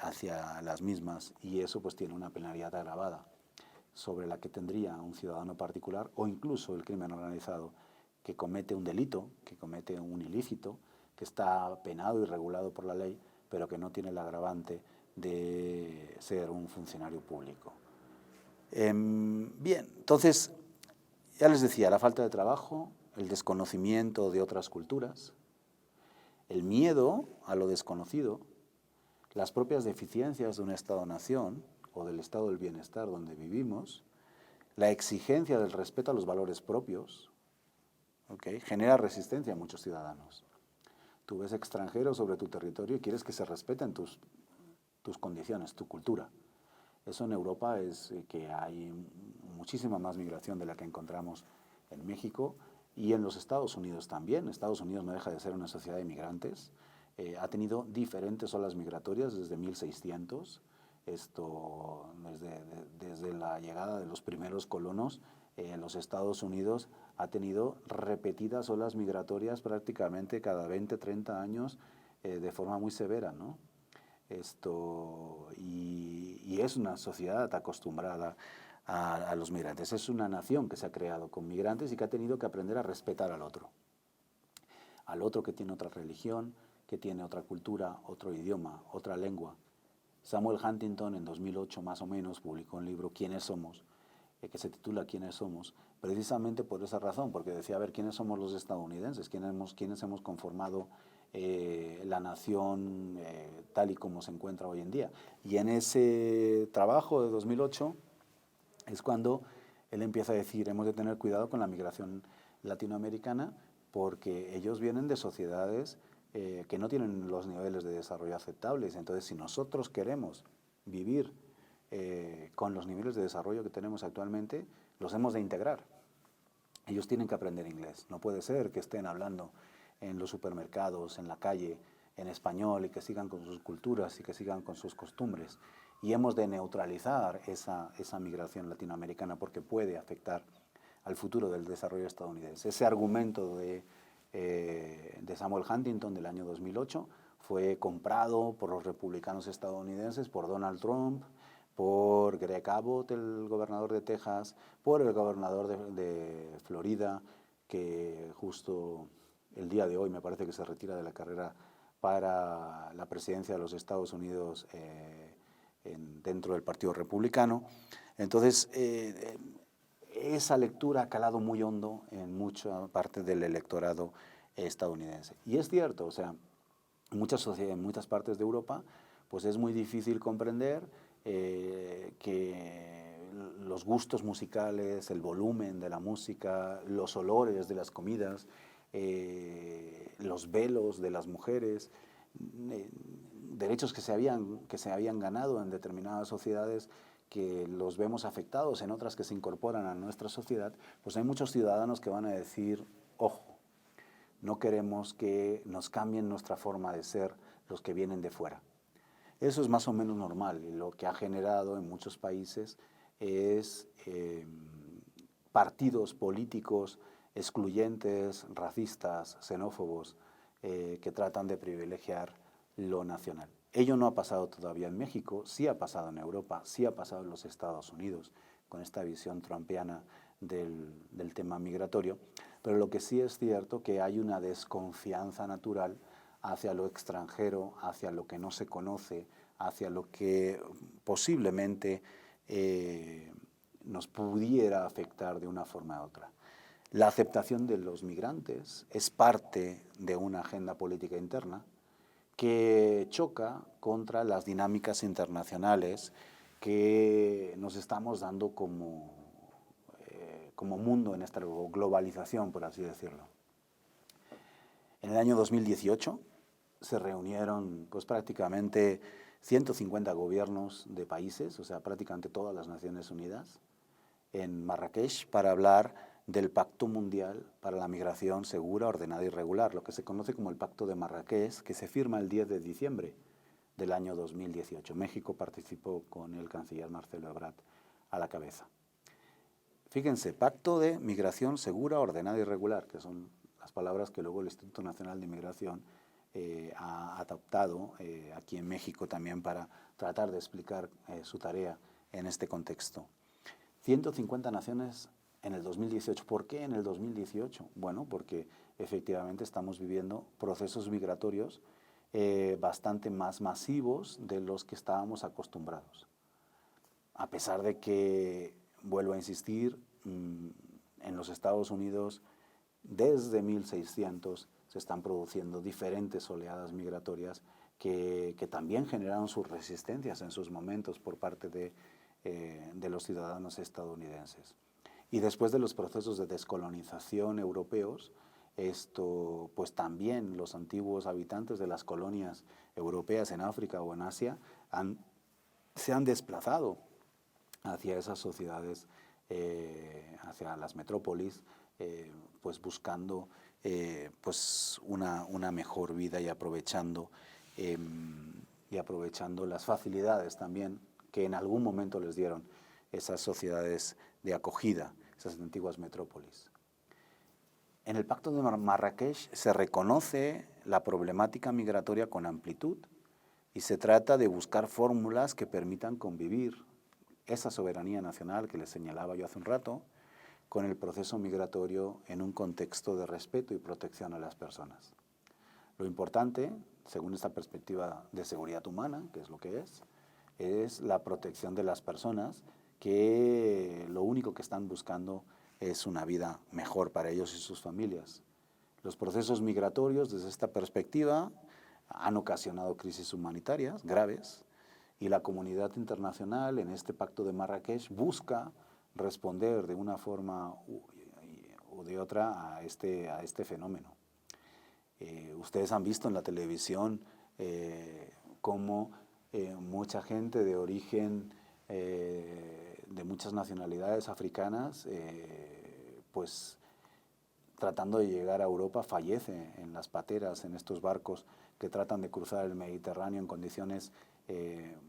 hacia las mismas, y eso pues tiene una penalidad agravada sobre la que tendría un ciudadano particular o incluso el crimen organizado que comete un delito, que comete un ilícito, que está penado y regulado por la ley, pero que no tiene el agravante de ser un funcionario público. Bien, entonces, ya les decía, la falta de trabajo, el desconocimiento de otras culturas, el miedo a lo desconocido, las propias deficiencias de un Estado-nación o del estado del bienestar donde vivimos, la exigencia del respeto a los valores propios, ¿okay?, genera resistencia a muchos ciudadanos. Tú ves extranjeros sobre tu territorio y quieres que se respeten tus condiciones, tu cultura. Eso en Europa es que hay muchísima más migración de la que encontramos en México y en los Estados Unidos también. Estados Unidos no deja de ser una sociedad de inmigrantes. Ha tenido diferentes olas migratorias desde 1600. Desde la llegada de los primeros colonos en los Estados Unidos ha tenido repetidas olas migratorias prácticamente cada 20, 30 años de forma muy severa, ¿no? Y es una sociedad acostumbrada a los migrantes. Es una nación que se ha creado con migrantes y que ha tenido que aprender a respetar al otro que tiene otra religión, que tiene otra cultura, otro idioma, otra lengua. Samuel Huntington en 2008 más o menos publicó un libro, ¿Quiénes somos?, que se titula ¿Quiénes somos?, precisamente por esa razón, porque decía, a ver, ¿quiénes somos los estadounidenses? ¿Quiénes hemos conformado la nación tal y como se encuentra hoy en día? Y en ese trabajo de 2008 es cuando él empieza a decir, hemos de tener cuidado con la migración latinoamericana porque ellos vienen de sociedades que no tienen los niveles de desarrollo aceptables. Entonces, si nosotros queremos vivir con los niveles de desarrollo que tenemos actualmente, los hemos de integrar. Ellos tienen que aprender inglés. No puede ser que estén hablando en los supermercados, en la calle, en español y que sigan con sus culturas y que sigan con sus costumbres. Y hemos de neutralizar esa migración latinoamericana porque puede afectar al futuro del desarrollo estadounidense. Ese argumento de Samuel Huntington del año 2008 fue comprado por los republicanos estadounidenses, por Donald Trump, por Greg Abbott, el gobernador de Texas, por el gobernador de Florida, que justo el día de hoy me parece que se retira de la carrera para la presidencia de los Estados Unidos dentro del Partido Republicano. Entonces, esa lectura ha calado muy hondo en mucha parte del electorado estadounidense. Y es cierto, o sea, en muchas partes de Europa, pues es muy difícil comprender que los gustos musicales, el volumen de la música, los olores de las comidas, los velos de las mujeres, derechos que se habían ganado en determinadas sociedades que los vemos afectados en otras que se incorporan a nuestra sociedad, pues hay muchos ciudadanos que van a decir, ojo, no queremos que nos cambien nuestra forma de ser los que vienen de fuera. Eso es más o menos normal y lo que ha generado en muchos países es partidos políticos excluyentes, racistas, xenófobos, que tratan de privilegiar lo nacional. Ello no ha pasado todavía en México, sí ha pasado en Europa, sí ha pasado en los Estados Unidos, con esta visión trumpiana del tema migratorio, pero lo que sí es cierto que hay una desconfianza natural hacia lo extranjero, hacia lo que no se conoce, hacia lo que posiblemente nos pudiera afectar de una forma u otra. La aceptación de los migrantes es parte de una agenda política interna que choca contra las dinámicas internacionales que nos estamos dando como mundo en esta globalización, por así decirlo. En el año 2018 se reunieron pues, prácticamente 150 gobiernos de países, o sea, prácticamente todas las Naciones Unidas, en Marrakech para hablar del Pacto Mundial para la Migración Segura, Ordenada y Regular, lo que se conoce como el Pacto de Marrakech, que se firma el 10 de diciembre del año 2018. México participó con el canciller Marcelo Ebrard a la cabeza. Fíjense, Pacto de Migración Segura, Ordenada y Regular, que son las palabras que luego el Instituto Nacional de Migración ha adoptado aquí en México también para tratar de explicar su tarea en este contexto. 150 naciones en el 2018. ¿Por qué en el 2018? Bueno, porque efectivamente estamos viviendo procesos migratorios bastante más masivos de los que estábamos acostumbrados. A pesar de que, vuelvo a insistir, en los Estados Unidos desde 1600 se están produciendo diferentes oleadas migratorias que también generaron sus resistencias en sus momentos por parte de los ciudadanos estadounidenses. Y después de los procesos de descolonización europeos, pues también los antiguos habitantes de las colonias europeas en África o en Asia se han desplazado hacia esas sociedades, hacia las metrópolis, pues buscando pues una mejor vida y aprovechando las facilidades también que en algún momento les dieron esas sociedades de acogida, esas antiguas metrópolis. En el Pacto de Marrakech se reconoce la problemática migratoria con amplitud y se trata de buscar fórmulas que permitan convivir esa soberanía nacional que les señalaba yo hace un rato con el proceso migratorio en un contexto de respeto y protección a las personas. Lo importante, según esta perspectiva de seguridad humana, que es lo que es la protección de las personas que lo único que están buscando es una vida mejor para ellos y sus familias. Los procesos migratorios, desde esta perspectiva, han ocasionado crisis humanitarias graves y la comunidad internacional en este Pacto de Marrakech busca responder de una forma u de otra a este fenómeno. Ustedes han visto en la televisión cómo mucha gente de origen de muchas nacionalidades africanas, pues tratando de llegar a Europa, fallece en las pateras, en estos barcos que tratan de cruzar el Mediterráneo en condiciones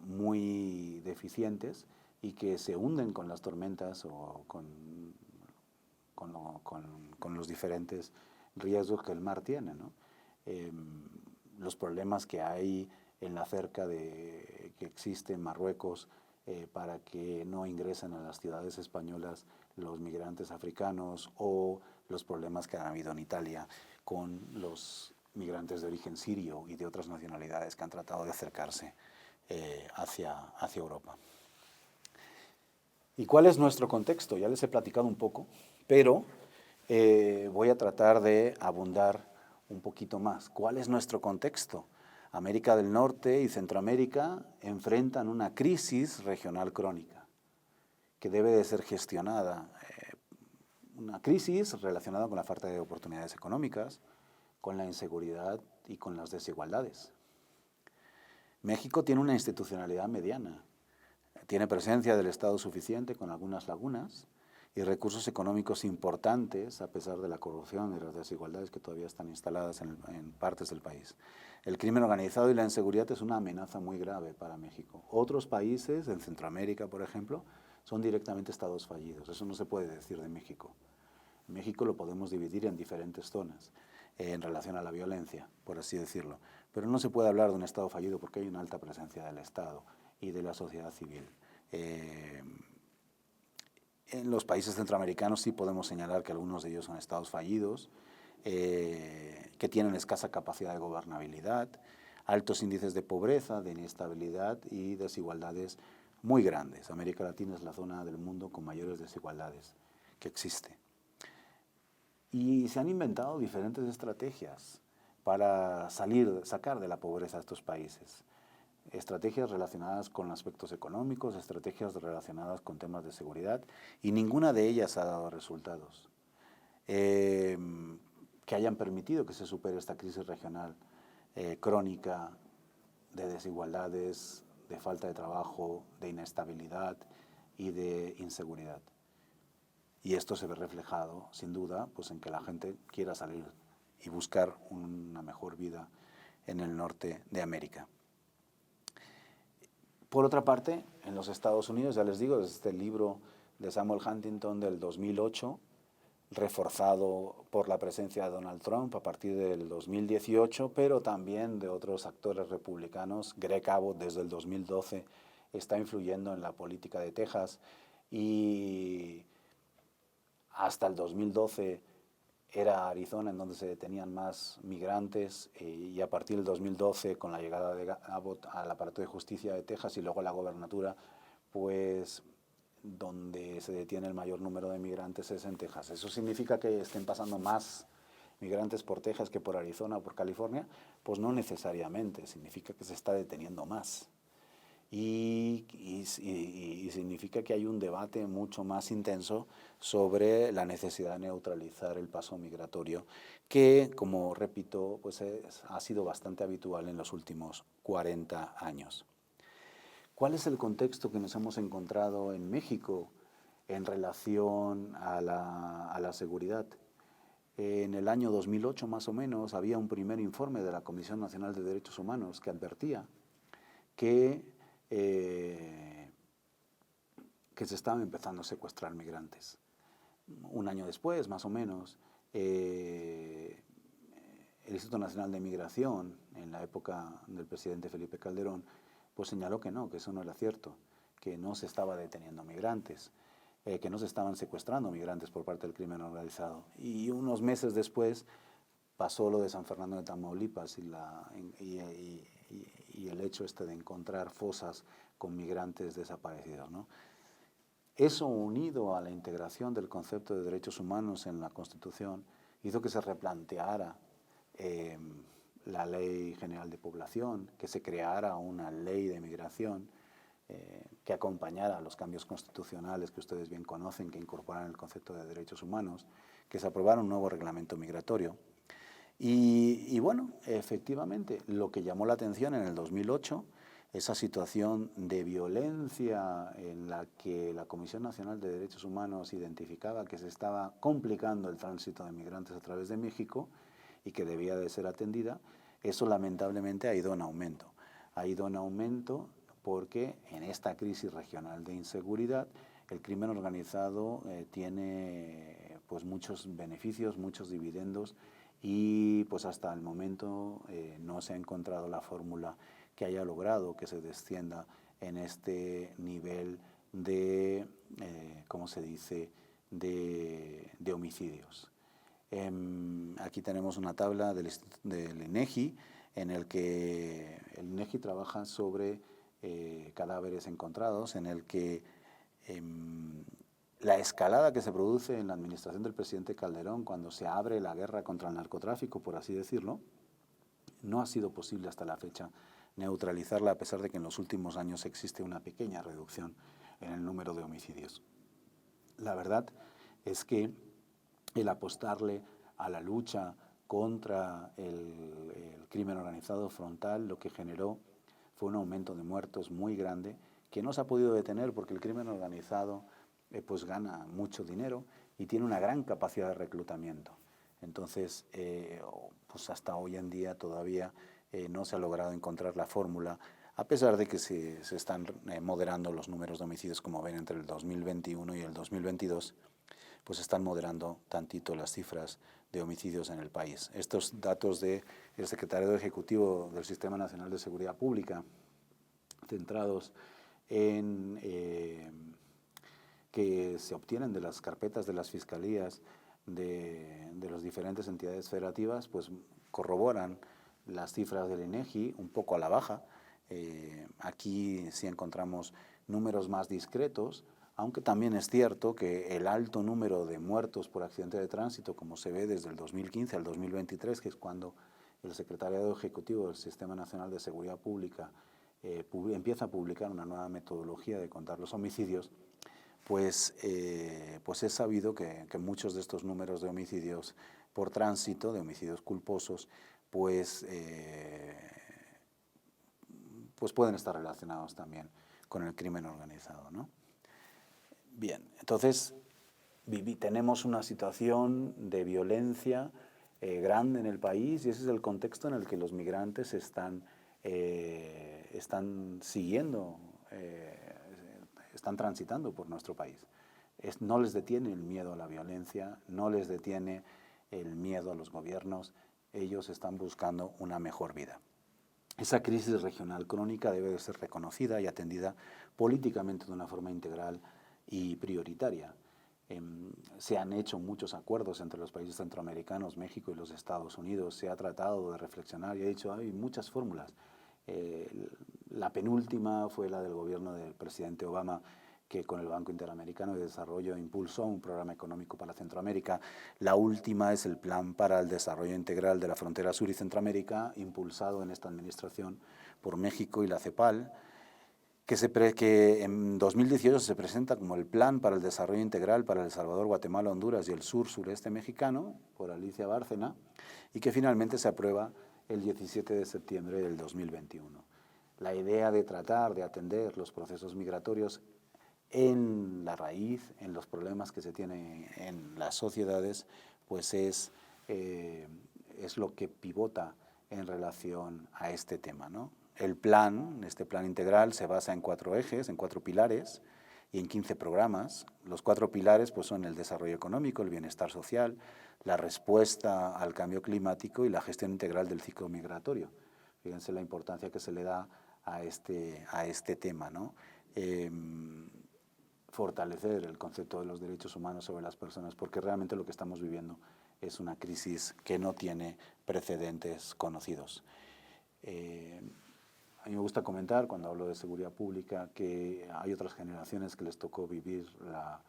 muy deficientes y que se hunden con las tormentas o con los diferentes riesgos que el mar tiene, ¿no? Los problemas que hay en la cerca que existe en Marruecos para que no ingresen a las ciudades españolas los migrantes africanos, o los problemas que han habido en Italia con los migrantes de origen sirio y de otras nacionalidades que han tratado de acercarse hacia Europa. ¿Y cuál es nuestro contexto? Ya les he platicado un poco, pero voy a tratar de abundar un poquito más. ¿Cuál es nuestro contexto? América del Norte y Centroamérica enfrentan una crisis regional crónica que debe de ser gestionada. Una crisis relacionada con la falta de oportunidades económicas, con la inseguridad y con las desigualdades. México tiene una institucionalidad mediana, tiene presencia del Estado suficiente con algunas lagunas y recursos económicos importantes a pesar de la corrupción y las desigualdades que todavía están instaladas en partes del país. El crimen organizado y la inseguridad es una amenaza muy grave para México. Otros países, en Centroamérica por ejemplo, son directamente estados fallidos. Eso no se puede decir de México. México lo podemos dividir en diferentes zonas en relación a la violencia, por así decirlo. Pero no se puede hablar de un estado fallido porque hay una alta presencia del Estado y de la sociedad civil. En los países centroamericanos sí podemos señalar que algunos de ellos son estados fallidos, que tienen escasa capacidad de gobernabilidad, altos índices de pobreza, de inestabilidad y desigualdades muy grandes. América Latina es la zona del mundo con mayores desigualdades que existe. Y se han inventado diferentes estrategias para sacar de la pobreza a estos países. Estrategias relacionadas con aspectos económicos, estrategias relacionadas con temas de seguridad, y ninguna de ellas ha dado resultados que hayan permitido que se supere esta crisis regional crónica de desigualdades, de falta de trabajo, de inestabilidad y de inseguridad. Y esto se ve reflejado, sin duda, pues en que la gente quiera salir y buscar una mejor vida en el norte de América. Por otra parte, en los Estados Unidos, ya les digo, desde el libro de Samuel Huntington del 2008, reforzado por la presencia de Donald Trump a partir del 2018, pero también de otros actores republicanos. Greg Abbott desde el 2012 está influyendo en la política de Texas y hasta el 2012 era Arizona en donde se detenían más migrantes y a partir del 2012, con la llegada de Abbott al aparato de justicia de Texas y luego a la gobernatura, pues donde se detiene el mayor número de migrantes es en Texas. ¿Eso significa que estén pasando más migrantes por Texas que por Arizona o por California? Pues no necesariamente, significa que se está deteniendo más. Y significa que hay un debate mucho más intenso sobre la necesidad de neutralizar el paso migratorio, que, como repito, pues ha sido bastante habitual en los últimos 40 años. ¿Cuál es el contexto que nos hemos encontrado en México en relación a la seguridad? En el año 2008, más o menos, había un primer informe de la Comisión Nacional de Derechos Humanos que advertía que se estaban empezando a secuestrar migrantes. Un año después, más o menos, el Instituto Nacional de Migración, en la época del presidente Felipe Calderón, pues señaló que no, que eso no era cierto, que no se estaba deteniendo migrantes, que no se estaban secuestrando migrantes por parte del crimen organizado. Y unos meses después pasó lo de San Fernando de Tamaulipas y el hecho de encontrar fosas con migrantes desaparecidos, ¿no? Eso, unido a la integración del concepto de derechos humanos en la Constitución, hizo que se replanteara la Ley General de Población, que se creara una ley de migración que acompañara a los cambios constitucionales que ustedes bien conocen, que incorporan el concepto de derechos humanos, que se aprobara un nuevo reglamento migratorio. Y bueno, efectivamente, lo que llamó la atención en el 2008, esa situación de violencia en la que la Comisión Nacional de Derechos Humanos identificaba que se estaba complicando el tránsito de migrantes a través de México y que debía de ser atendida, eso lamentablemente ha ido en aumento. Ha ido en aumento porque en esta crisis regional de inseguridad el crimen organizado tiene pues muchos beneficios, muchos dividendos y pues hasta el momento no se ha encontrado la fórmula que haya logrado que se descienda en este nivel de, ¿cómo se dice?, de homicidios. Aquí tenemos una tabla del INEGI en el que el INEGI trabaja sobre cadáveres encontrados, en el que la escalada que se produce en la administración del presidente Calderón cuando se abre la guerra contra el narcotráfico, por así decirlo, no ha sido posible hasta la fecha neutralizarla, a pesar de que en los últimos años existe una pequeña reducción en el número de homicidios. La verdad es que el apostarle a la lucha contra el crimen organizado frontal lo que generó fue un aumento de muertos muy grande que no se ha podido detener porque el crimen organizado pues gana mucho dinero y tiene una gran capacidad de reclutamiento. Entonces, pues hasta hoy en día todavía no se ha logrado encontrar la fórmula, a pesar de que se están moderando los números de homicidios, como ven, entre el 2021 y el 2022, pues están moderando tantito las cifras de homicidios en el país. Estos datos del secretario ejecutivo del Sistema Nacional de Seguridad Pública, centrados en que se obtienen de las carpetas de las fiscalías de las diferentes entidades federativas, pues corroboran las cifras del INEGI un poco a la baja. Aquí sí encontramos números más discretos, aunque también es cierto que el alto número de muertos por accidente de tránsito, como se ve desde el 2015 al 2023, que es cuando el Secretariado Ejecutivo del Sistema Nacional de Seguridad Pública empieza a publicar una nueva metodología de contar los homicidios, pues es sabido que muchos de estos números de homicidios por tránsito, de homicidios culposos, pues pueden estar relacionados también con el crimen organizado, ¿no? Bien, entonces tenemos una situación de violencia grande en el país y ese es el contexto en el que los migrantes están siguiendo están transitando por nuestro país. No les detiene el miedo a la violencia, no les detiene el miedo a los gobiernos, ellos están buscando una mejor vida. Esa crisis regional crónica debe de ser reconocida y atendida políticamente de una forma integral y prioritaria. Se han hecho muchos acuerdos entre los países centroamericanos, México y los Estados Unidos. Se ha tratado de reflexionar y ha dicho, hay muchas fórmulas. La penúltima fue la del gobierno del presidente Obama, que con el Banco Interamericano de Desarrollo impulsó un programa económico para Centroamérica. La última es el Plan para el Desarrollo Integral de la Frontera Sur y Centroamérica, impulsado en esta administración por México y la CEPAL, que en 2018 se presenta como el Plan para el Desarrollo Integral para El Salvador, Guatemala, Honduras y el sur-sureste mexicano, por Alicia Bárcena, y que finalmente se aprueba el 17 de septiembre del 2021. La idea de tratar de atender los procesos migratorios en la raíz, en los problemas que se tienen en las sociedades, pues es lo que pivota en relación a este tema, ¿no? Este plan integral se basa en 4 ejes, en 4 pilares y en 15 programas. Los 4 pilares pues, son el desarrollo económico, el bienestar social, la respuesta al cambio climático y la gestión integral del ciclo migratorio. Fíjense la importancia que se le da a este tema, ¿no? Fortalecer el concepto de los derechos humanos sobre las personas, porque realmente lo que estamos viviendo es una crisis que no tiene precedentes conocidos. A mí me gusta comentar, cuando hablo de seguridad pública, que hay otras generaciones que les tocó vivir la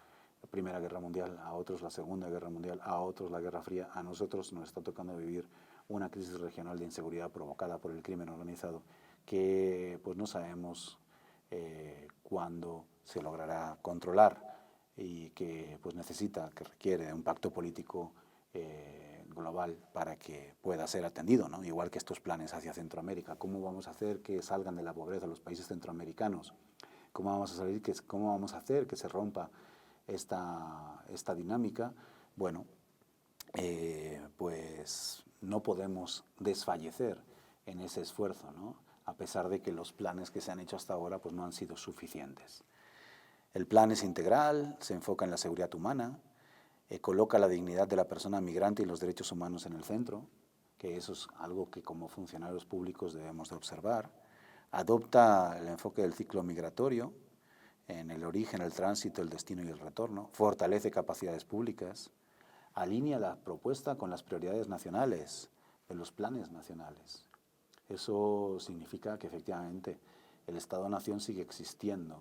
Primera Guerra Mundial, a otros la Segunda Guerra Mundial, a otros la Guerra Fría, a nosotros nos está tocando vivir una crisis regional de inseguridad provocada por el crimen organizado, que pues no sabemos cuándo se logrará controlar y que pues que requiere un pacto político global para que pueda ser atendido, ¿no? Igual que estos planes hacia Centroamérica. ¿Cómo vamos a hacer que salgan de la pobreza los países centroamericanos? ¿Cómo vamos a hacer que se rompa esta dinámica? Bueno, pues no podemos desfallecer en ese esfuerzo, ¿no? A pesar de que los planes que se han hecho hasta ahora pues no han sido suficientes. El plan es integral, se enfoca en la seguridad humana, coloca la dignidad de la persona migrante y los derechos humanos en el centro, que eso es algo que como funcionarios públicos debemos de observar. Adopta el enfoque del ciclo migratorio, en el origen, el tránsito, el destino y el retorno. Fortalece capacidades públicas. Alinea la propuesta con las prioridades nacionales, de los planes nacionales. Eso significa que efectivamente el Estado-Nación sigue existiendo.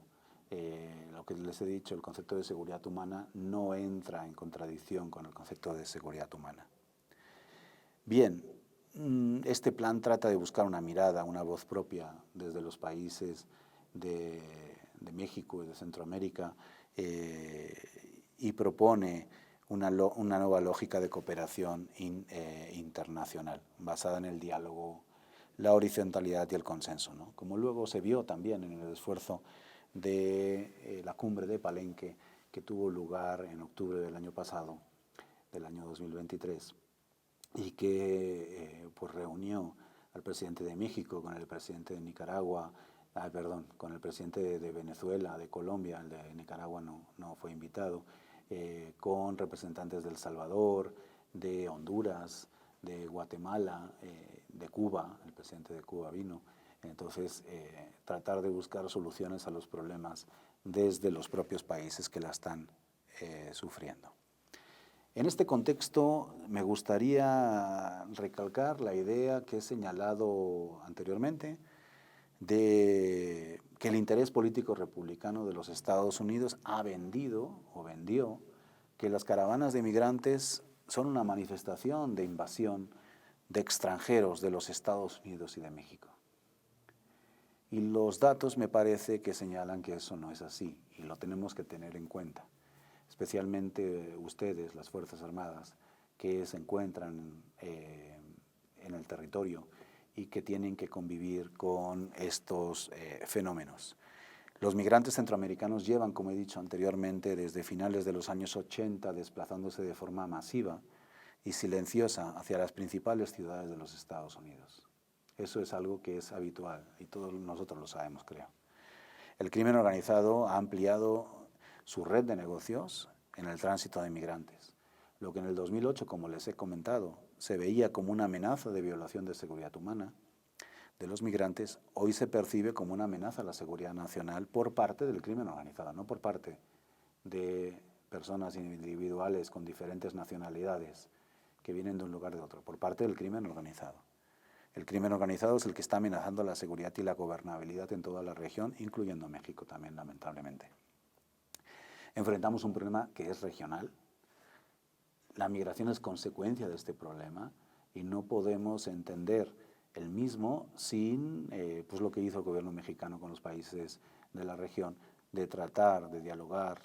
Lo que les he dicho, el concepto de seguridad humana no entra en contradicción con el concepto de seguridad humana. Bien, este plan trata de buscar una mirada, una voz propia desde los países de México y de Centroamérica y propone una nueva lógica de cooperación internacional basada en el diálogo, la horizontalidad y el consenso, ¿no? Como luego se vio también en el esfuerzo de la cumbre de Palenque que tuvo lugar en octubre del año pasado, del año 2023, y que pues reunió al presidente de México con el presidente de Nicaragua, con el presidente de Venezuela, de Colombia, el de Nicaragua no fue invitado, con representantes de El Salvador, de Honduras, de Guatemala, de Cuba, el presidente de Cuba vino. Entonces, tratar de buscar soluciones a los problemas desde los propios países que la están sufriendo. En este contexto, me gustaría recalcar la idea que he señalado anteriormente de que el interés político republicano de los Estados Unidos vendió que las caravanas de migrantes son una manifestación de invasión de extranjeros de los Estados Unidos y de México. Y los datos me parece que señalan que eso no es así y lo tenemos que tener en cuenta, especialmente ustedes, las Fuerzas Armadas, que se encuentran en el territorio y que tienen que convivir con estos fenómenos. Los migrantes centroamericanos llevan, como he dicho anteriormente, desde finales de los años 80 desplazándose de forma masiva y silenciosa hacia las principales ciudades de los Estados Unidos. Eso es algo que es habitual y todos nosotros lo sabemos, creo. El crimen organizado ha ampliado su red de negocios en el tránsito de migrantes. Lo que en el 2008, como les he comentado, se veía como una amenaza de violación de seguridad humana de los migrantes, hoy se percibe como una amenaza a la seguridad nacional por parte del crimen organizado, no por parte de personas individuales con diferentes nacionalidades que vienen de un lugar de otro, por parte del crimen organizado. El crimen organizado es el que está amenazando la seguridad y la gobernabilidad en toda la región, incluyendo México también, lamentablemente. Enfrentamos un problema que es regional. La migración es consecuencia de este problema y no podemos entender el mismo sin pues lo que hizo el gobierno mexicano con los países de la región, de tratar de dialogar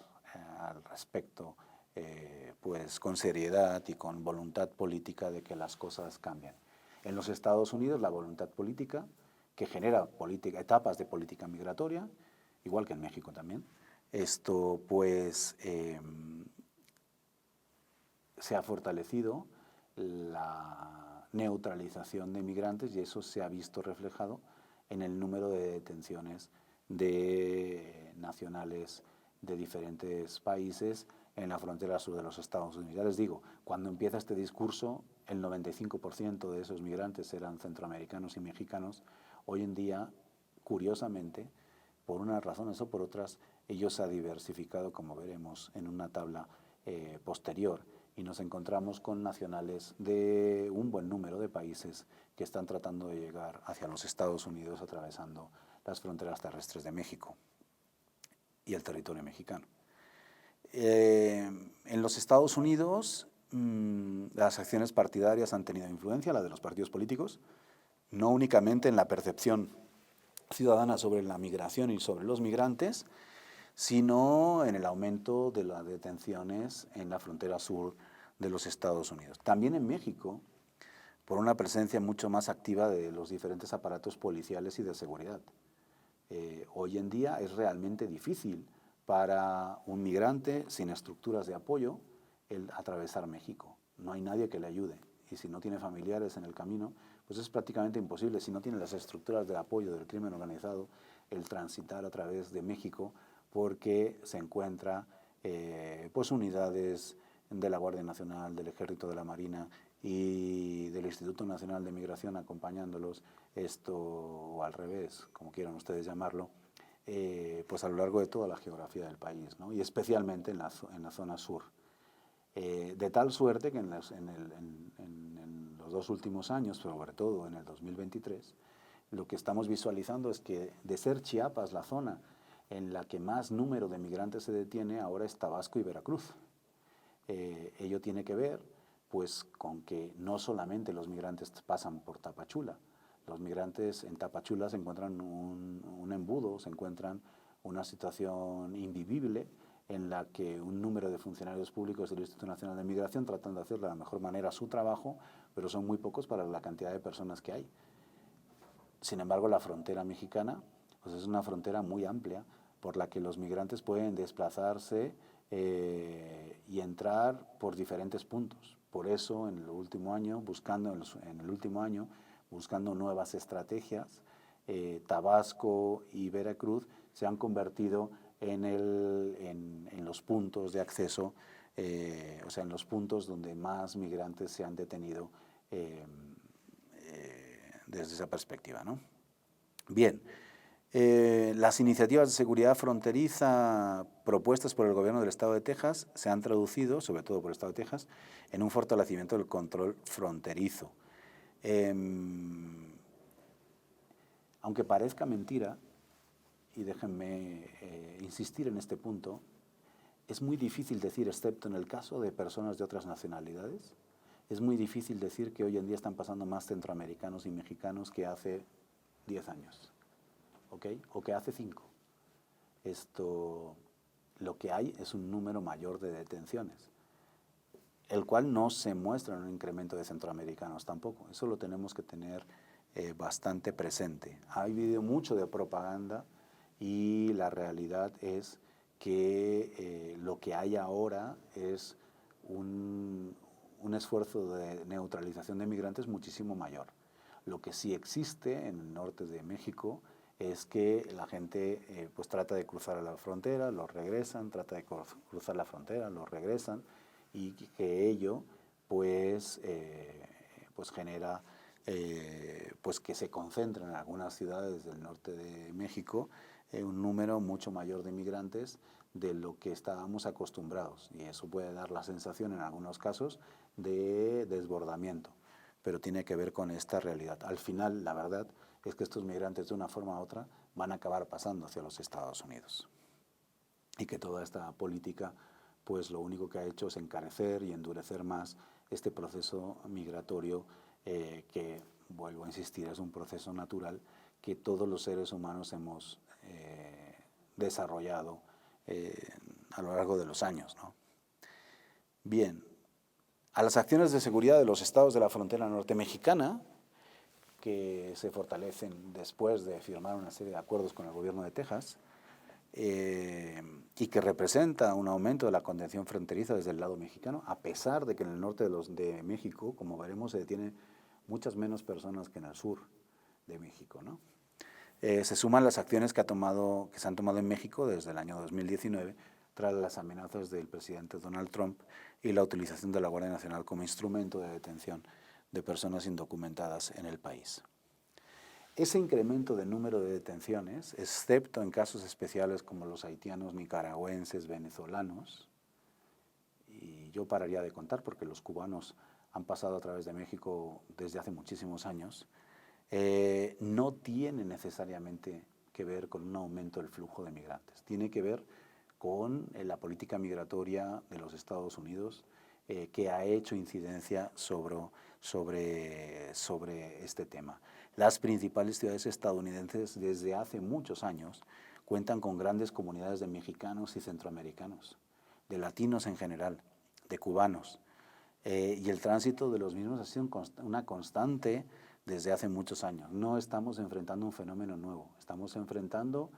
al respecto pues con seriedad y con voluntad política de que las cosas cambien. En los Estados Unidos la voluntad política, que genera etapas de política migratoria, igual que en México también, esto pues se ha fortalecido la neutralización de migrantes y eso se ha visto reflejado en el número de detenciones de nacionales de diferentes países en la frontera sur de los Estados Unidos. Ya les digo, cuando empieza este discurso, el 95% de esos migrantes eran centroamericanos y mexicanos. Hoy en día, curiosamente, por unas razones o por otras, ellos se han diversificado, como veremos en una tabla posterior, y nos encontramos con nacionales de un buen número de países que están tratando de llegar hacia los Estados Unidos atravesando las fronteras terrestres de México y el territorio mexicano. En los Estados Unidos, las acciones partidarias han tenido influencia, la de los partidos políticos, no únicamente en la percepción ciudadana sobre la migración y sobre los migrantes, sino en el aumento de las detenciones en la frontera sur de los Estados Unidos. También en México, por una presencia mucho más activa de los diferentes aparatos policiales y de seguridad. Hoy en día es realmente difícil para un migrante sin estructuras de apoyo el atravesar México. No hay nadie que le ayude y si no tiene familiares en el camino, pues es prácticamente imposible, si no tiene las estructuras de apoyo del crimen organizado, el transitar a través de México, porque se encuentra pues unidades de la Guardia Nacional, del Ejército, de la Marina y del Instituto Nacional de Migración acompañándolos, o al revés, como quieran ustedes llamarlo, pues a lo largo de toda la geografía del país, ¿no? Y especialmente en la zona sur. De tal suerte que en los 2 últimos años, sobre todo en el 2023, lo que estamos visualizando es que de ser Chiapas la zona en la que más número de migrantes se detiene, ahora es Tabasco y Veracruz. Ello tiene que ver pues, con que no solamente los migrantes pasan por Tapachula, los migrantes en Tapachula se encuentran un embudo, se encuentran una situación invivible en la que un número de funcionarios públicos del Instituto Nacional de Migración tratan de hacer de la mejor manera su trabajo, pero son muy pocos para la cantidad de personas que hay. Sin embargo, la frontera mexicana pues es una frontera muy amplia por la que los migrantes pueden desplazarse y entrar por diferentes puntos. Por eso, en el último año, buscando nuevas estrategias, Tabasco y Veracruz se han convertido en los puntos de acceso, o sea, en los puntos donde más migrantes se han detenido desde esa perspectiva, ¿no? Bien. Las iniciativas de seguridad fronteriza propuestas por el gobierno del Estado de Texas se han traducido, sobre todo por el Estado de Texas, en un fortalecimiento del control fronterizo. Aunque parezca mentira, y déjenme insistir en este punto, es muy difícil decir, excepto en el caso de personas de otras nacionalidades, es muy difícil decir que hoy en día están pasando más centroamericanos y mexicanos que hace 10 años. ¿Okay? O que hace 5. Lo que hay es un número mayor de detenciones, el cual no se muestra en un incremento de centroamericanos tampoco. Eso lo tenemos que tener bastante presente. Ha habido mucho de propaganda y la realidad es que lo que hay ahora es un esfuerzo de neutralización de migrantes muchísimo mayor. Lo que sí existe en el norte de México es que la gente pues trata de cruzar la frontera, los regresan, trata de cruzar la frontera, los regresan, y que ello pues, pues genera pues que se concentren en algunas ciudades del norte de México un número mucho mayor de migrantes de lo que estábamos acostumbrados, y eso puede dar la sensación en algunos casos de desbordamiento, pero tiene que ver con esta realidad. Al final, la verdad es que estos migrantes de una forma u otra van a acabar pasando hacia los Estados Unidos, y que toda esta política pues lo único que ha hecho es encarecer y endurecer más este proceso migratorio que, vuelvo a insistir, es un proceso natural que todos los seres humanos hemos desarrollado a lo largo de los años, ¿no? Bien, a las acciones de seguridad de los estados de la frontera norte mexicana, que se fortalecen después de firmar una serie de acuerdos con el gobierno de Texas, y que representa un aumento de la contención fronteriza desde el lado mexicano, a pesar de que en el norte de México, como veremos, se detienen muchas menos personas que en el sur de México, ¿no? Se suman las acciones que se han tomado en México desde el año 2019 tras las amenazas del presidente Donald Trump y la utilización de la Guardia Nacional como instrumento de detención de personas indocumentadas en el país. Ese incremento de número de detenciones, excepto en casos especiales como los haitianos, nicaragüenses, venezolanos, y yo pararía de contar porque los cubanos han pasado a través de México desde hace muchísimos años, no tiene necesariamente que ver con un aumento del flujo de migrantes. Tiene que ver con la política migratoria de los Estados Unidos, que ha hecho incidencia sobre este tema. Las principales ciudades estadounidenses desde hace muchos años cuentan con grandes comunidades de mexicanos y centroamericanos, de latinos en general, de cubanos, y el tránsito de los mismos ha sido una constante desde hace muchos años. No estamos enfrentando un fenómeno nuevo, estamos enfrentando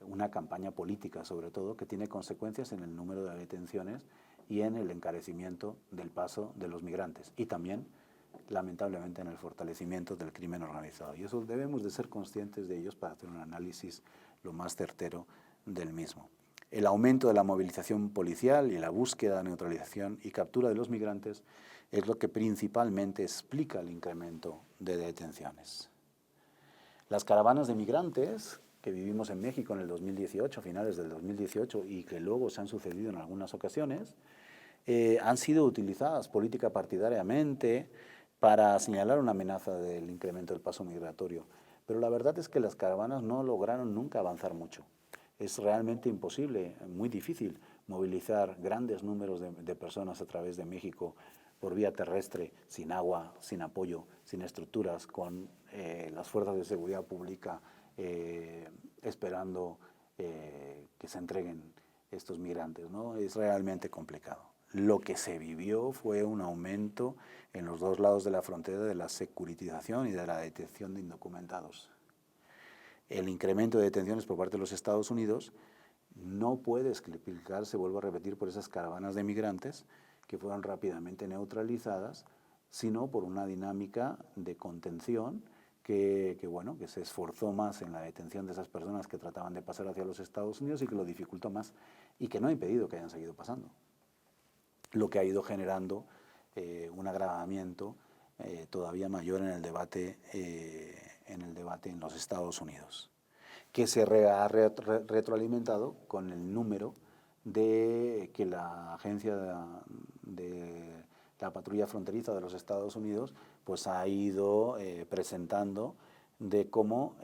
una campaña política, sobre todo, que tiene consecuencias en el número de detenciones y en el encarecimiento del paso de los migrantes, y también, lamentablemente, en el fortalecimiento del crimen organizado. Y eso debemos de ser conscientes de ellos para hacer un análisis lo más certero del mismo. El aumento de la movilización policial y la búsqueda, neutralización y captura de los migrantes es lo que principalmente explica el incremento de detenciones. Las caravanas de migrantes que vivimos en México en el 2018, a finales del 2018, y que luego se han sucedido en algunas ocasiones, han sido utilizadas política partidariamente para señalar una amenaza del incremento del paso migratorio. Pero la verdad es que las caravanas no lograron nunca avanzar mucho. Es realmente imposible, muy difícil, movilizar grandes números de personas a través de México por vía terrestre, sin agua, sin apoyo, sin estructuras, con las fuerzas de seguridad pública esperando que se entreguen estos migrantes, ¿no? Es realmente complicado. Lo que se vivió fue un aumento en los dos lados de la frontera de la securitización y de la detención de indocumentados. El incremento de detenciones por parte de los Estados Unidos no puede explicarse, vuelvo a repetir, por esas caravanas de migrantes que fueron rápidamente neutralizadas, sino por una dinámica de contención que se esforzó más en la detención de esas personas que trataban de pasar hacia los Estados Unidos y que lo dificultó más y que no ha impedido que hayan seguido pasando, lo que ha ido generando un agravamiento todavía mayor en el debate en los Estados Unidos, que se ha retroalimentado con el número que la agencia de la patrulla fronteriza de los Estados Unidos pues ha ido presentando de cómo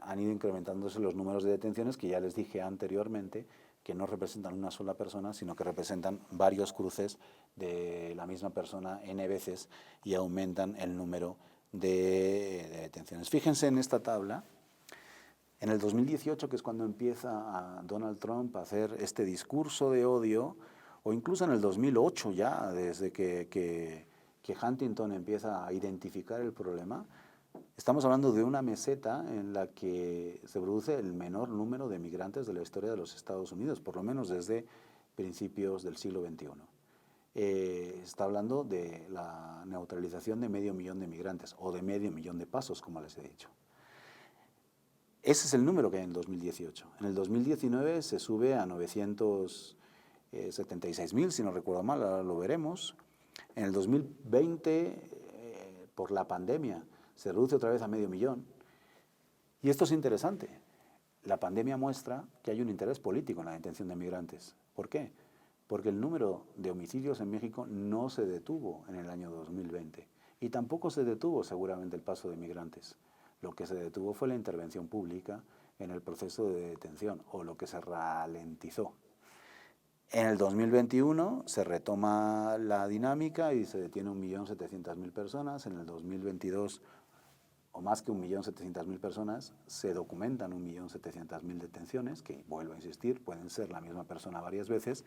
han ido incrementándose los números de detenciones, que ya les dije anteriormente que no representan una sola persona, sino que representan varios cruces de la misma persona N veces y aumentan el número de detenciones. Fíjense en esta tabla. En el 2018, que es cuando empieza Donald Trump a hacer este discurso de odio, o incluso en el 2008 ya, desde que Huntington empieza a identificar el problema, estamos hablando de una meseta en la que se produce el menor número de migrantes de la historia de los Estados Unidos, por lo menos desde principios del siglo XXI. Está hablando de la neutralización de 500.000 de migrantes, o de 500.000 de pasos, como les he dicho. Ese es el número que hay en el 2018. En el 2019 se sube a 976.000, si no recuerdo mal, ahora lo veremos. En el 2020, por la pandemia, se reduce otra vez a 500.000. Y esto es interesante. La pandemia muestra que hay un interés político en la detención de migrantes. ¿Por qué? Porque el número de homicidios en México no se detuvo en el año 2020 y tampoco se detuvo seguramente el paso de migrantes. Lo que se detuvo fue la intervención pública en el proceso de detención, o lo que se ralentizó. En el 2021 se retoma la dinámica y se detiene 1.700.000 personas. En el 2022, o más que 1.700.000 personas, se documentan 1.700.000 detenciones, que, vuelvo a insistir, pueden ser la misma persona varias veces.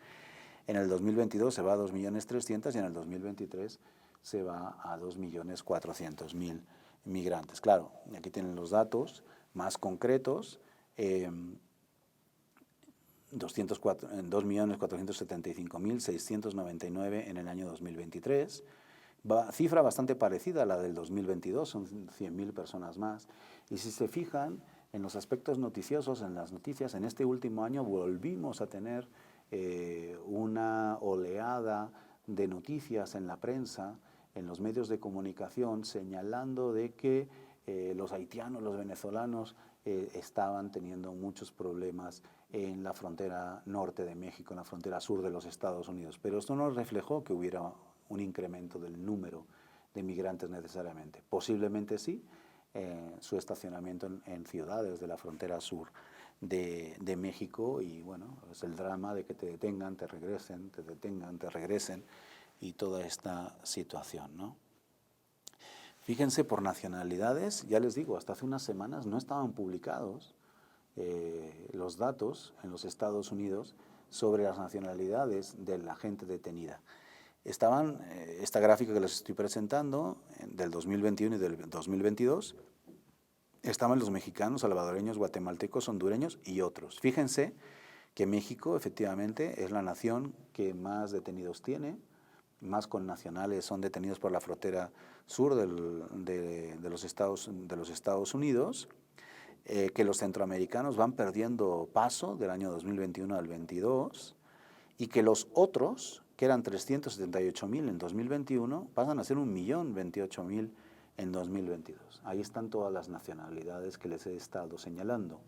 En el 2022 se va a 2.300.000 y en el 2023 se va a 2.400.000 migrantes. Claro, aquí tienen los datos más concretos. 2.475.699 en el año 2023, cifra bastante parecida a la del 2022, son 100.000 personas más. Y si se fijan en los aspectos noticiosos, en las noticias, en este último año volvimos a tener una oleada de noticias en la prensa, en los medios de comunicación, señalando de que los haitianos, los venezolanos estaban teniendo muchos problemas en la frontera norte de México, en la frontera sur de los Estados Unidos. Pero esto no reflejó que hubiera un incremento del número de migrantes necesariamente. Posiblemente sí, su estacionamiento en ciudades de la frontera sur de México, y bueno, es el drama de que te detengan, te regresen, te detengan, te regresen, y toda esta situación, ¿no? Fíjense, por nacionalidades, ya les digo, hasta hace unas semanas no estaban publicados los datos en los Estados Unidos sobre las nacionalidades de la gente detenida. Estaban, esta gráfica que les estoy presentando, del 2021 y del 2022, estaban los mexicanos, salvadoreños, guatemaltecos, hondureños y otros. Fíjense que México efectivamente es la nación que más detenidos tiene, más connacionales son detenidos por la frontera sur de los Estados Unidos, que los centroamericanos van perdiendo paso del año 2021 al 22, y que los otros, que eran 378.000 en 2021, pasan a ser 1.028.000 en 2022. Ahí están todas las nacionalidades que les he estado señalando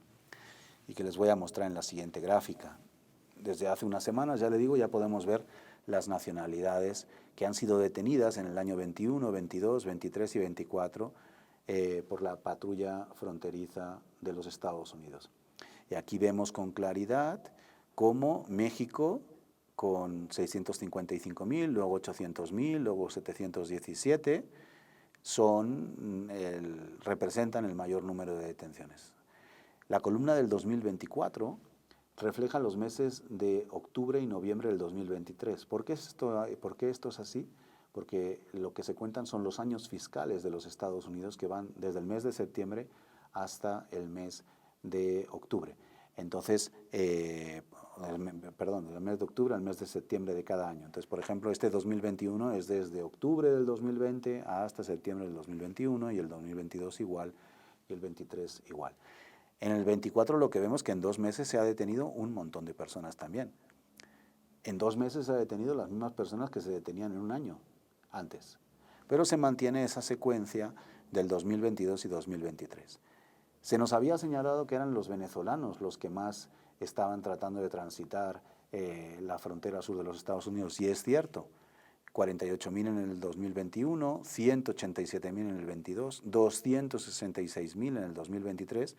y que les voy a mostrar en la siguiente gráfica. Desde hace unas semanas, ya le digo, ya podemos ver las nacionalidades que han sido detenidas en el año 21, 22, 23 y 24 por la patrulla fronteriza de los Estados Unidos. Y aquí vemos con claridad cómo México, con 655.000, luego 800.000, luego 717, representan el mayor número de detenciones. La columna del 2024 refleja los meses de octubre y noviembre del 2023. ¿Por qué esto es así? Porque lo que se cuentan son los años fiscales de los Estados Unidos, que van desde el mes de septiembre hasta el mes de octubre. Entonces, del mes de octubre al mes de septiembre de cada año. Entonces, por ejemplo, este 2021 es desde octubre del 2020 hasta septiembre del 2021, y el 2022 igual, y el 23 igual. En el 24 lo que vemos es que en 2 meses se ha detenido un montón de personas también. En 2 meses se ha detenido las mismas personas que se detenían en un año antes. Pero se mantiene esa secuencia del 2022 y 2023. Se nos había señalado que eran los venezolanos los que más estaban tratando de transitar la frontera sur de los Estados Unidos, y es cierto. 48.000 en el 2021, 187.000 en el 22, 266.000 en el 2023,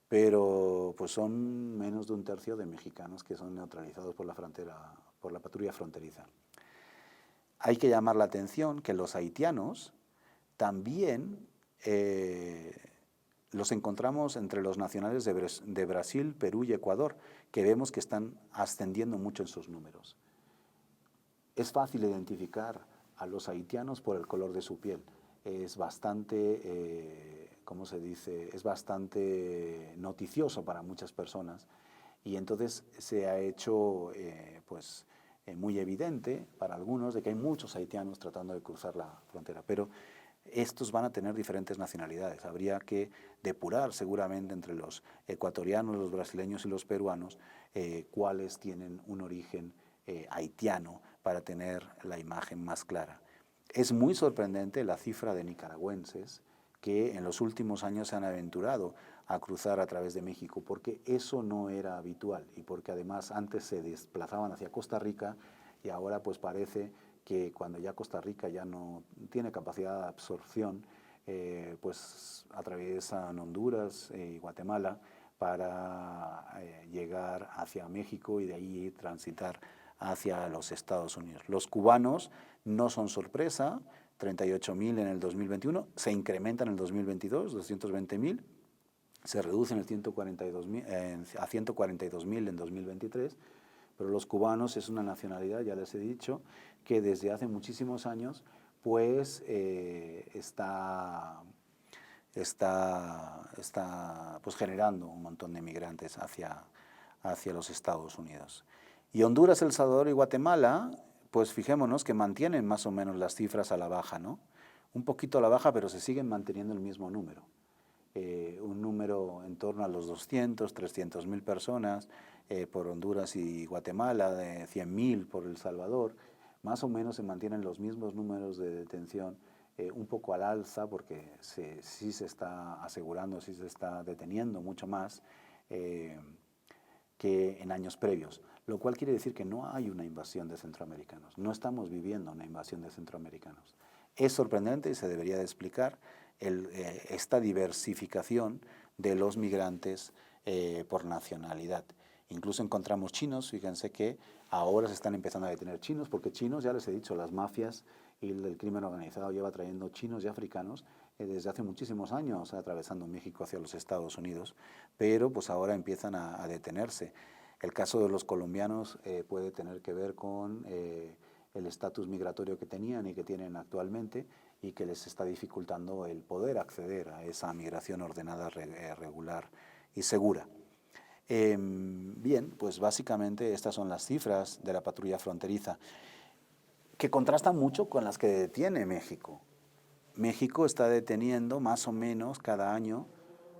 pero pues son menos de un tercio de mexicanos que son neutralizados por la patrulla fronteriza. Hay que llamar la atención que los haitianos también los encontramos entre los nacionales de Brasil, Perú y Ecuador, que vemos que están ascendiendo mucho en sus números. Es fácil identificar a los haitianos por el color de su piel. Es bastante, ¿cómo se dice? Es bastante noticioso para muchas personas, y entonces se ha hecho muy evidente para algunos de que hay muchos haitianos tratando de cruzar la frontera. Pero estos van a tener diferentes nacionalidades. Habría que depurar seguramente entre los ecuatorianos, los brasileños y los peruanos cuáles tienen un origen haitiano para tener la imagen más clara. Es muy sorprendente la cifra de nicaragüenses que en los últimos años se han aventurado a cruzar a través de México, porque eso no era habitual y porque además antes se desplazaban hacia Costa Rica y ahora pues parece que cuando ya Costa Rica ya no tiene capacidad de absorción, pues atraviesan Honduras y Guatemala para llegar hacia México y de ahí transitar hacia los Estados Unidos. Los cubanos no son sorpresa, 38.000 en el 2021, se incrementan en el 2022, 220.000, se reducen a 142.000 en 2023, pero los cubanos es una nacionalidad, ya les he dicho, que desde hace muchísimos años pues está pues generando un montón de migrantes hacia los Estados Unidos. Y Honduras, El Salvador y Guatemala, pues fijémonos que mantienen más o menos las cifras a la baja, ¿no? Un poquito a la baja, pero se siguen manteniendo el mismo número. Un número en torno a los 200, 300.000 personas por Honduras y Guatemala, de 100.000 por El Salvador. Más o menos se mantienen los mismos números de detención, un poco al alza, porque sí se está asegurando, sí se está deteniendo mucho más que en años previos, lo cual quiere decir que no hay una invasión de centroamericanos, no estamos viviendo una invasión de centroamericanos. Es sorprendente y se debería de explicar esta diversificación de los migrantes por nacionalidad. Incluso encontramos chinos, fíjense que ahora se están empezando a detener chinos, porque chinos, ya les he dicho, las mafias y el crimen organizado lleva trayendo chinos y africanos desde hace muchísimos años, atravesando México hacia los Estados Unidos, pero pues ahora empiezan a detenerse. El caso de los colombianos puede tener que ver con el estatus migratorio que tenían y que tienen actualmente y que les está dificultando el poder acceder a esa migración ordenada, regular y segura. Bien, pues básicamente estas son las cifras de la patrulla fronteriza, que contrastan mucho con las que detiene México. México está deteniendo más o menos cada año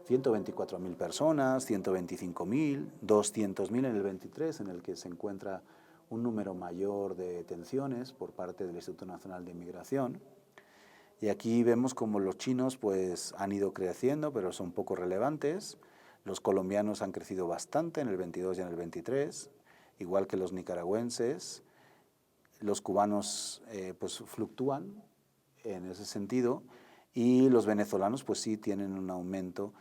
124.000 personas, 125.000, 200.000 en el 23, en el que se encuentra un número mayor de detenciones por parte del Instituto Nacional de Migración. Y aquí vemos como los chinos pues han ido creciendo, pero son poco relevantes. Los colombianos han crecido bastante en el 22 y en el 23, igual que los nicaragüenses. Los cubanos pues fluctúan en ese sentido y los venezolanos pues sí tienen un aumento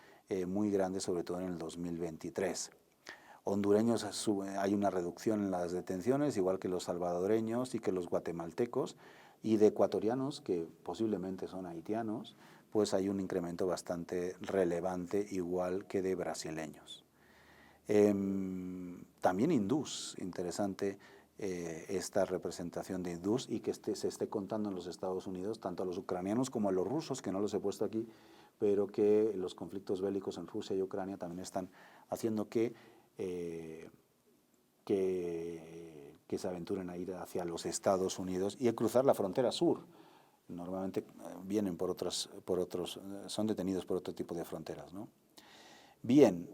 muy grande, sobre todo en el 2023. Hondureños hay una reducción en las detenciones, igual que los salvadoreños y que los guatemaltecos, y de ecuatorianos, que posiblemente son haitianos, pues hay un incremento bastante relevante, igual que de brasileños. También hindús, interesante esta representación de hindús y que se esté contando en los Estados Unidos, tanto a los ucranianos como a los rusos, que no los he puesto aquí, pero que los conflictos bélicos en Rusia y Ucrania también están haciendo que se aventuren a ir hacia los Estados Unidos y a cruzar la frontera sur. Normalmente vienen son detenidos por otro tipo de fronteras, ¿no? Bien,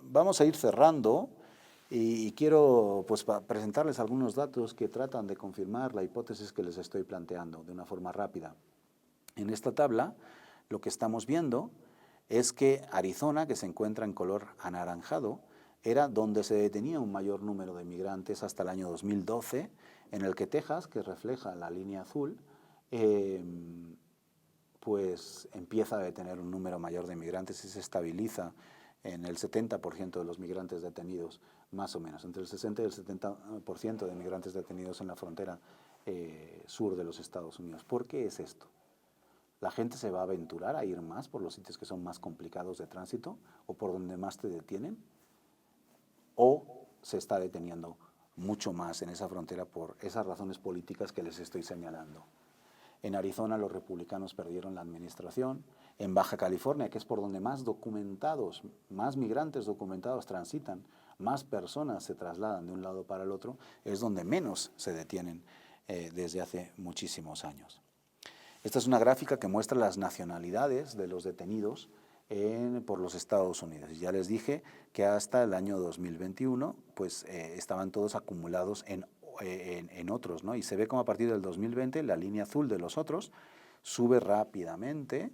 vamos a ir cerrando y quiero pues presentarles algunos datos que tratan de confirmar la hipótesis que les estoy planteando de una forma rápida. En esta tabla lo que estamos viendo es que Arizona, que se encuentra en color anaranjado, era donde se detenía un mayor número de migrantes hasta el año 2012, en el que Texas, que refleja la línea azul, pues empieza a detener un número mayor de migrantes y se estabiliza en el 70% de los migrantes detenidos, más o menos, entre el 60 y el 70% de migrantes detenidos en la frontera sur de los Estados Unidos. ¿Por qué es esto? ¿La gente se va a aventurar a ir más por los sitios que son más complicados de tránsito o por donde más te detienen? ¿O se está deteniendo mucho más en esa frontera por esas razones políticas que les estoy señalando? En Arizona los republicanos perdieron la administración. En Baja California, que es por donde más migrantes documentados transitan, más personas se trasladan de un lado para el otro, es donde menos se detienen desde hace muchísimos años. Esta es una gráfica que muestra las nacionalidades de los detenidos por los Estados Unidos. Y ya les dije que hasta el año 2021 pues, estaban todos acumulados en otros, ¿no? Y se ve como a partir del 2020 la línea azul de los otros sube rápidamente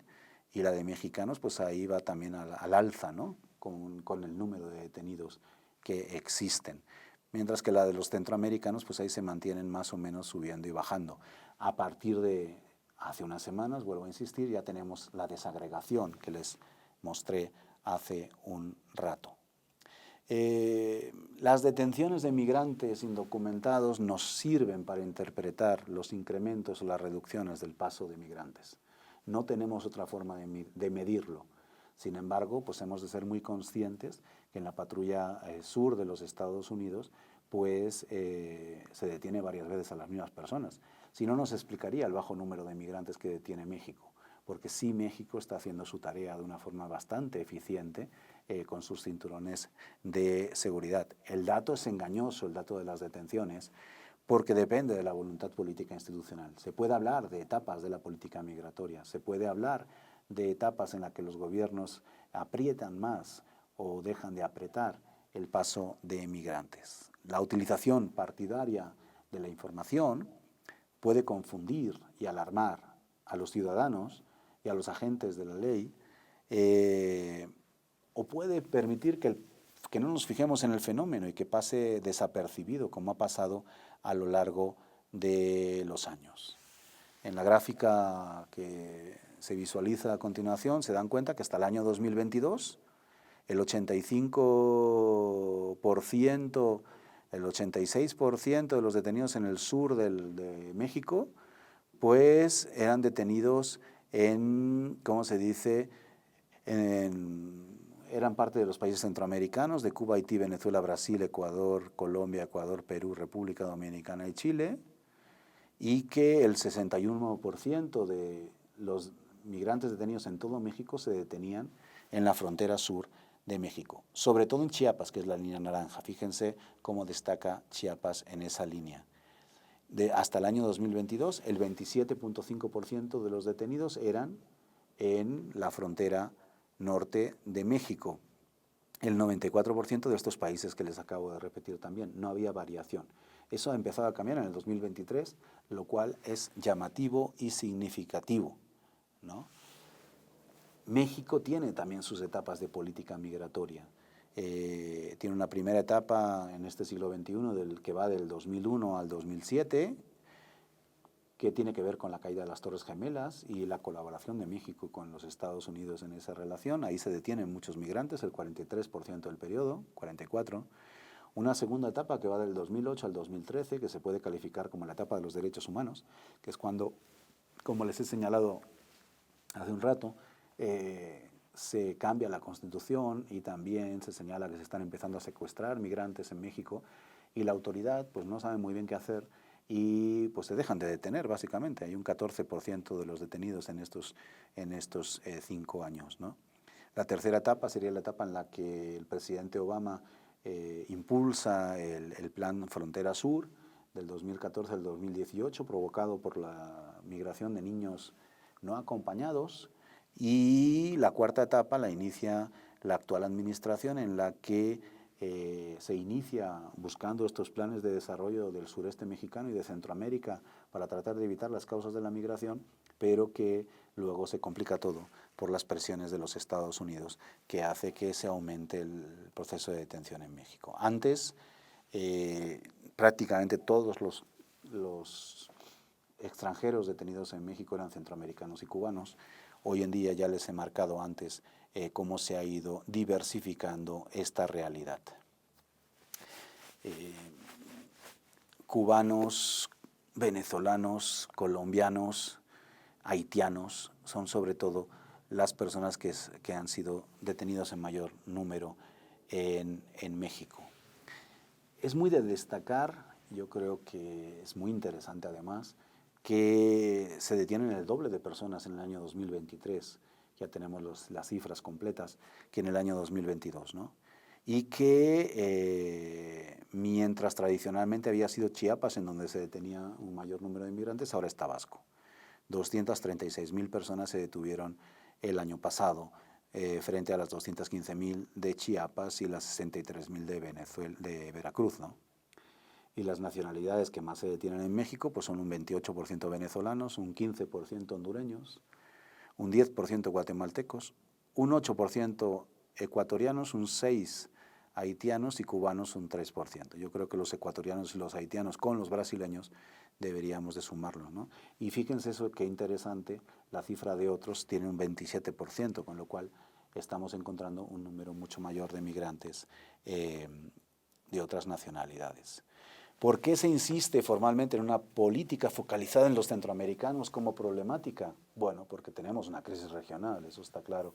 y la de mexicanos pues ahí va también al alza, ¿no? Con el número de detenidos que existen. Mientras que la de los centroamericanos pues ahí se mantienen más o menos subiendo y bajando. A partir de hace unas semanas, vuelvo a insistir, ya tenemos la desagregación que les mostré hace un rato. Las detenciones de migrantes indocumentados nos sirven para interpretar los incrementos o las reducciones del paso de migrantes. No tenemos otra forma de medirlo. Sin embargo, pues hemos de ser muy conscientes que en la patrulla sur de los Estados Unidos pues se detiene varias veces a las mismas personas. Si no, nos explicaría el bajo número de migrantes que detiene México, porque sí México está haciendo su tarea de una forma bastante eficiente con sus cinturones de seguridad. El dato es engañoso, el dato de las detenciones, porque depende de la voluntad política institucional. Se puede hablar de etapas de la política migratoria, se puede hablar de etapas en las que los gobiernos aprietan más o dejan de apretar el paso de migrantes. La utilización partidaria de la información puede confundir y alarmar a los ciudadanos y a los agentes de la ley, o puede permitir que no nos fijemos en el fenómeno y que pase desapercibido, como ha pasado a lo largo de los años. En la gráfica que se visualiza a continuación se dan cuenta que hasta el año 2022 el 85%, el 86% de los detenidos en el sur de México pues eran detenidos ¿cómo se dice?, eran parte de los países centroamericanos, de Cuba, Haití, Venezuela, Brasil, Ecuador, Colombia, Ecuador, Perú, República Dominicana y Chile, y que el 61% de los migrantes detenidos en todo México se detenían en la frontera sur de México, sobre todo en Chiapas, que es la línea naranja. Fíjense cómo destaca Chiapas en esa línea. Hasta el año 2022, el 27.5% de los detenidos eran en la frontera norte de México. El 94% de estos países que les acabo de repetir también. No había variación. Eso ha empezado a cambiar en el 2023, lo cual es llamativo y significativo, ¿no? México tiene también sus etapas de política migratoria. Tiene una primera etapa en este siglo XXI que va del 2001 al 2007, que tiene que ver con la caída de las Torres Gemelas y la colaboración de México con los Estados Unidos en esa relación. Ahí se detienen muchos migrantes, el 43% del periodo, 44%. Una segunda etapa que va del 2008 al 2013, que se puede calificar como la etapa de los derechos humanos, que es cuando, como les he señalado hace un rato, se cambia la Constitución y también se señala que se están empezando a secuestrar migrantes en México y la autoridad pues no sabe muy bien qué hacer y pues se dejan de detener básicamente. Hay un 14% de los detenidos en estos 5 años, ¿no? La tercera etapa sería la etapa en la que el presidente Obama impulsa el Plan Frontera Sur del 2014 al 2018, provocado por la migración de niños no acompañados. Y la cuarta etapa la inicia la actual administración, en la que se inicia buscando estos planes de desarrollo del sureste mexicano y de Centroamérica para tratar de evitar las causas de la migración, pero que luego se complica todo por las presiones de los Estados Unidos, que hace que se aumente el proceso de detención en México. Antes, prácticamente todos los extranjeros detenidos en México eran centroamericanos y cubanos. Hoy en día ya les he marcado antes cómo se ha ido diversificando esta realidad. Cubanos, venezolanos, colombianos, haitianos son sobre todo las personas que han sido detenidos en mayor número en México. Es muy de destacar, yo creo que es muy interesante además, que se detienen el doble de personas en el año 2023, ya tenemos las cifras completas, que en el año 2022, ¿no? Y que mientras tradicionalmente había sido Chiapas en donde se detenía un mayor número de inmigrantes, ahora es Tabasco. 236.000 personas se detuvieron el año pasado, frente a las 215.000 de Chiapas y las 63.000 de Veracruz, ¿no? Y las nacionalidades que más se detienen en México pues son un 28% venezolanos, un 15% hondureños, un 10% guatemaltecos, un 8% ecuatorianos, un 6% haitianos y cubanos un 3%. Yo creo que los ecuatorianos y los haitianos con los brasileños deberíamos de sumarlo, ¿no? Y fíjense eso, qué interesante, la cifra de otros tiene un 27%, con lo cual estamos encontrando un número mucho mayor de migrantes de otras nacionalidades. ¿Por qué se insiste formalmente en una política focalizada en los centroamericanos como problemática? Bueno, porque tenemos una crisis regional, eso está claro,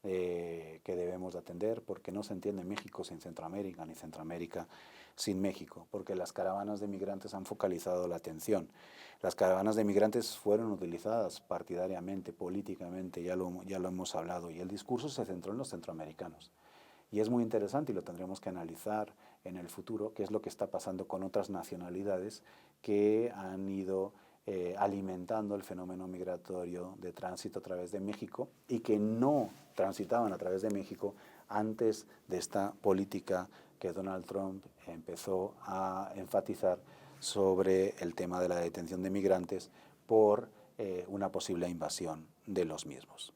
que debemos de atender, porque no se entiende México sin Centroamérica, ni Centroamérica sin México, porque las caravanas de migrantes han focalizado la atención. Las caravanas de migrantes fueron utilizadas partidariamente, políticamente, ya lo hemos hablado, y el discurso se centró en los centroamericanos. Y es muy interesante y lo tendremos que analizar en el futuro, qué es lo que está pasando con otras nacionalidades que han ido alimentando el fenómeno migratorio de tránsito a través de México y que no transitaban a través de México antes de esta política que Donald Trump empezó a enfatizar sobre el tema de la detención de migrantes por una posible invasión de los mismos.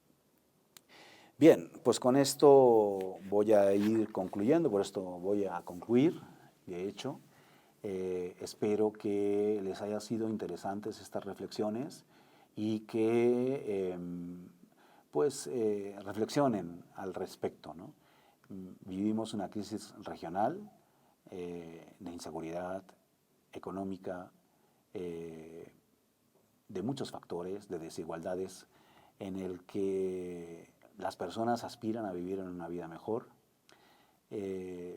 Bien, pues con esto voy a ir concluyendo, por esto voy a concluir, de hecho. Espero que les haya sido interesantes estas reflexiones y que reflexionen al respecto, ¿no? Vivimos una crisis regional de inseguridad económica, de muchos factores, de desigualdades, en el que las personas aspiran a vivir en una vida mejor.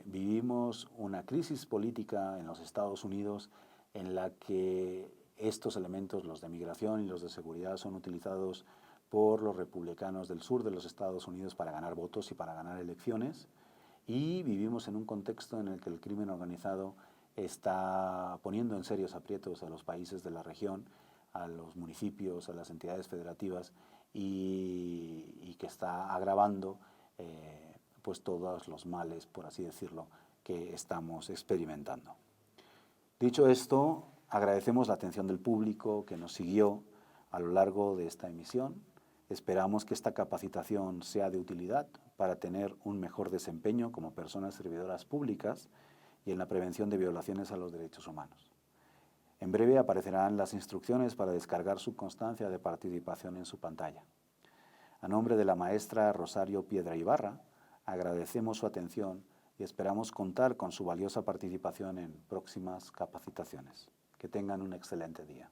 Vivimos una crisis política en los Estados Unidos en la que estos elementos, los de migración y los de seguridad, son utilizados por los republicanos del sur de los Estados Unidos para ganar votos y para ganar elecciones. Y vivimos en un contexto en el que el crimen organizado está poniendo en serios aprietos a los países de la región, a los municipios, a las entidades federativas, y que está agravando pues todos los males, por así decirlo, que estamos experimentando. Dicho esto, agradecemos la atención del público que nos siguió a lo largo de esta emisión. Esperamos que esta capacitación sea de utilidad para tener un mejor desempeño como personas servidoras públicas y en la prevención de violaciones a los derechos humanos. En breve aparecerán las instrucciones para descargar su constancia de participación en su pantalla. A nombre de la maestra Rosario Piedra Ibarra, agradecemos su atención y esperamos contar con su valiosa participación en próximas capacitaciones. Que tengan un excelente día.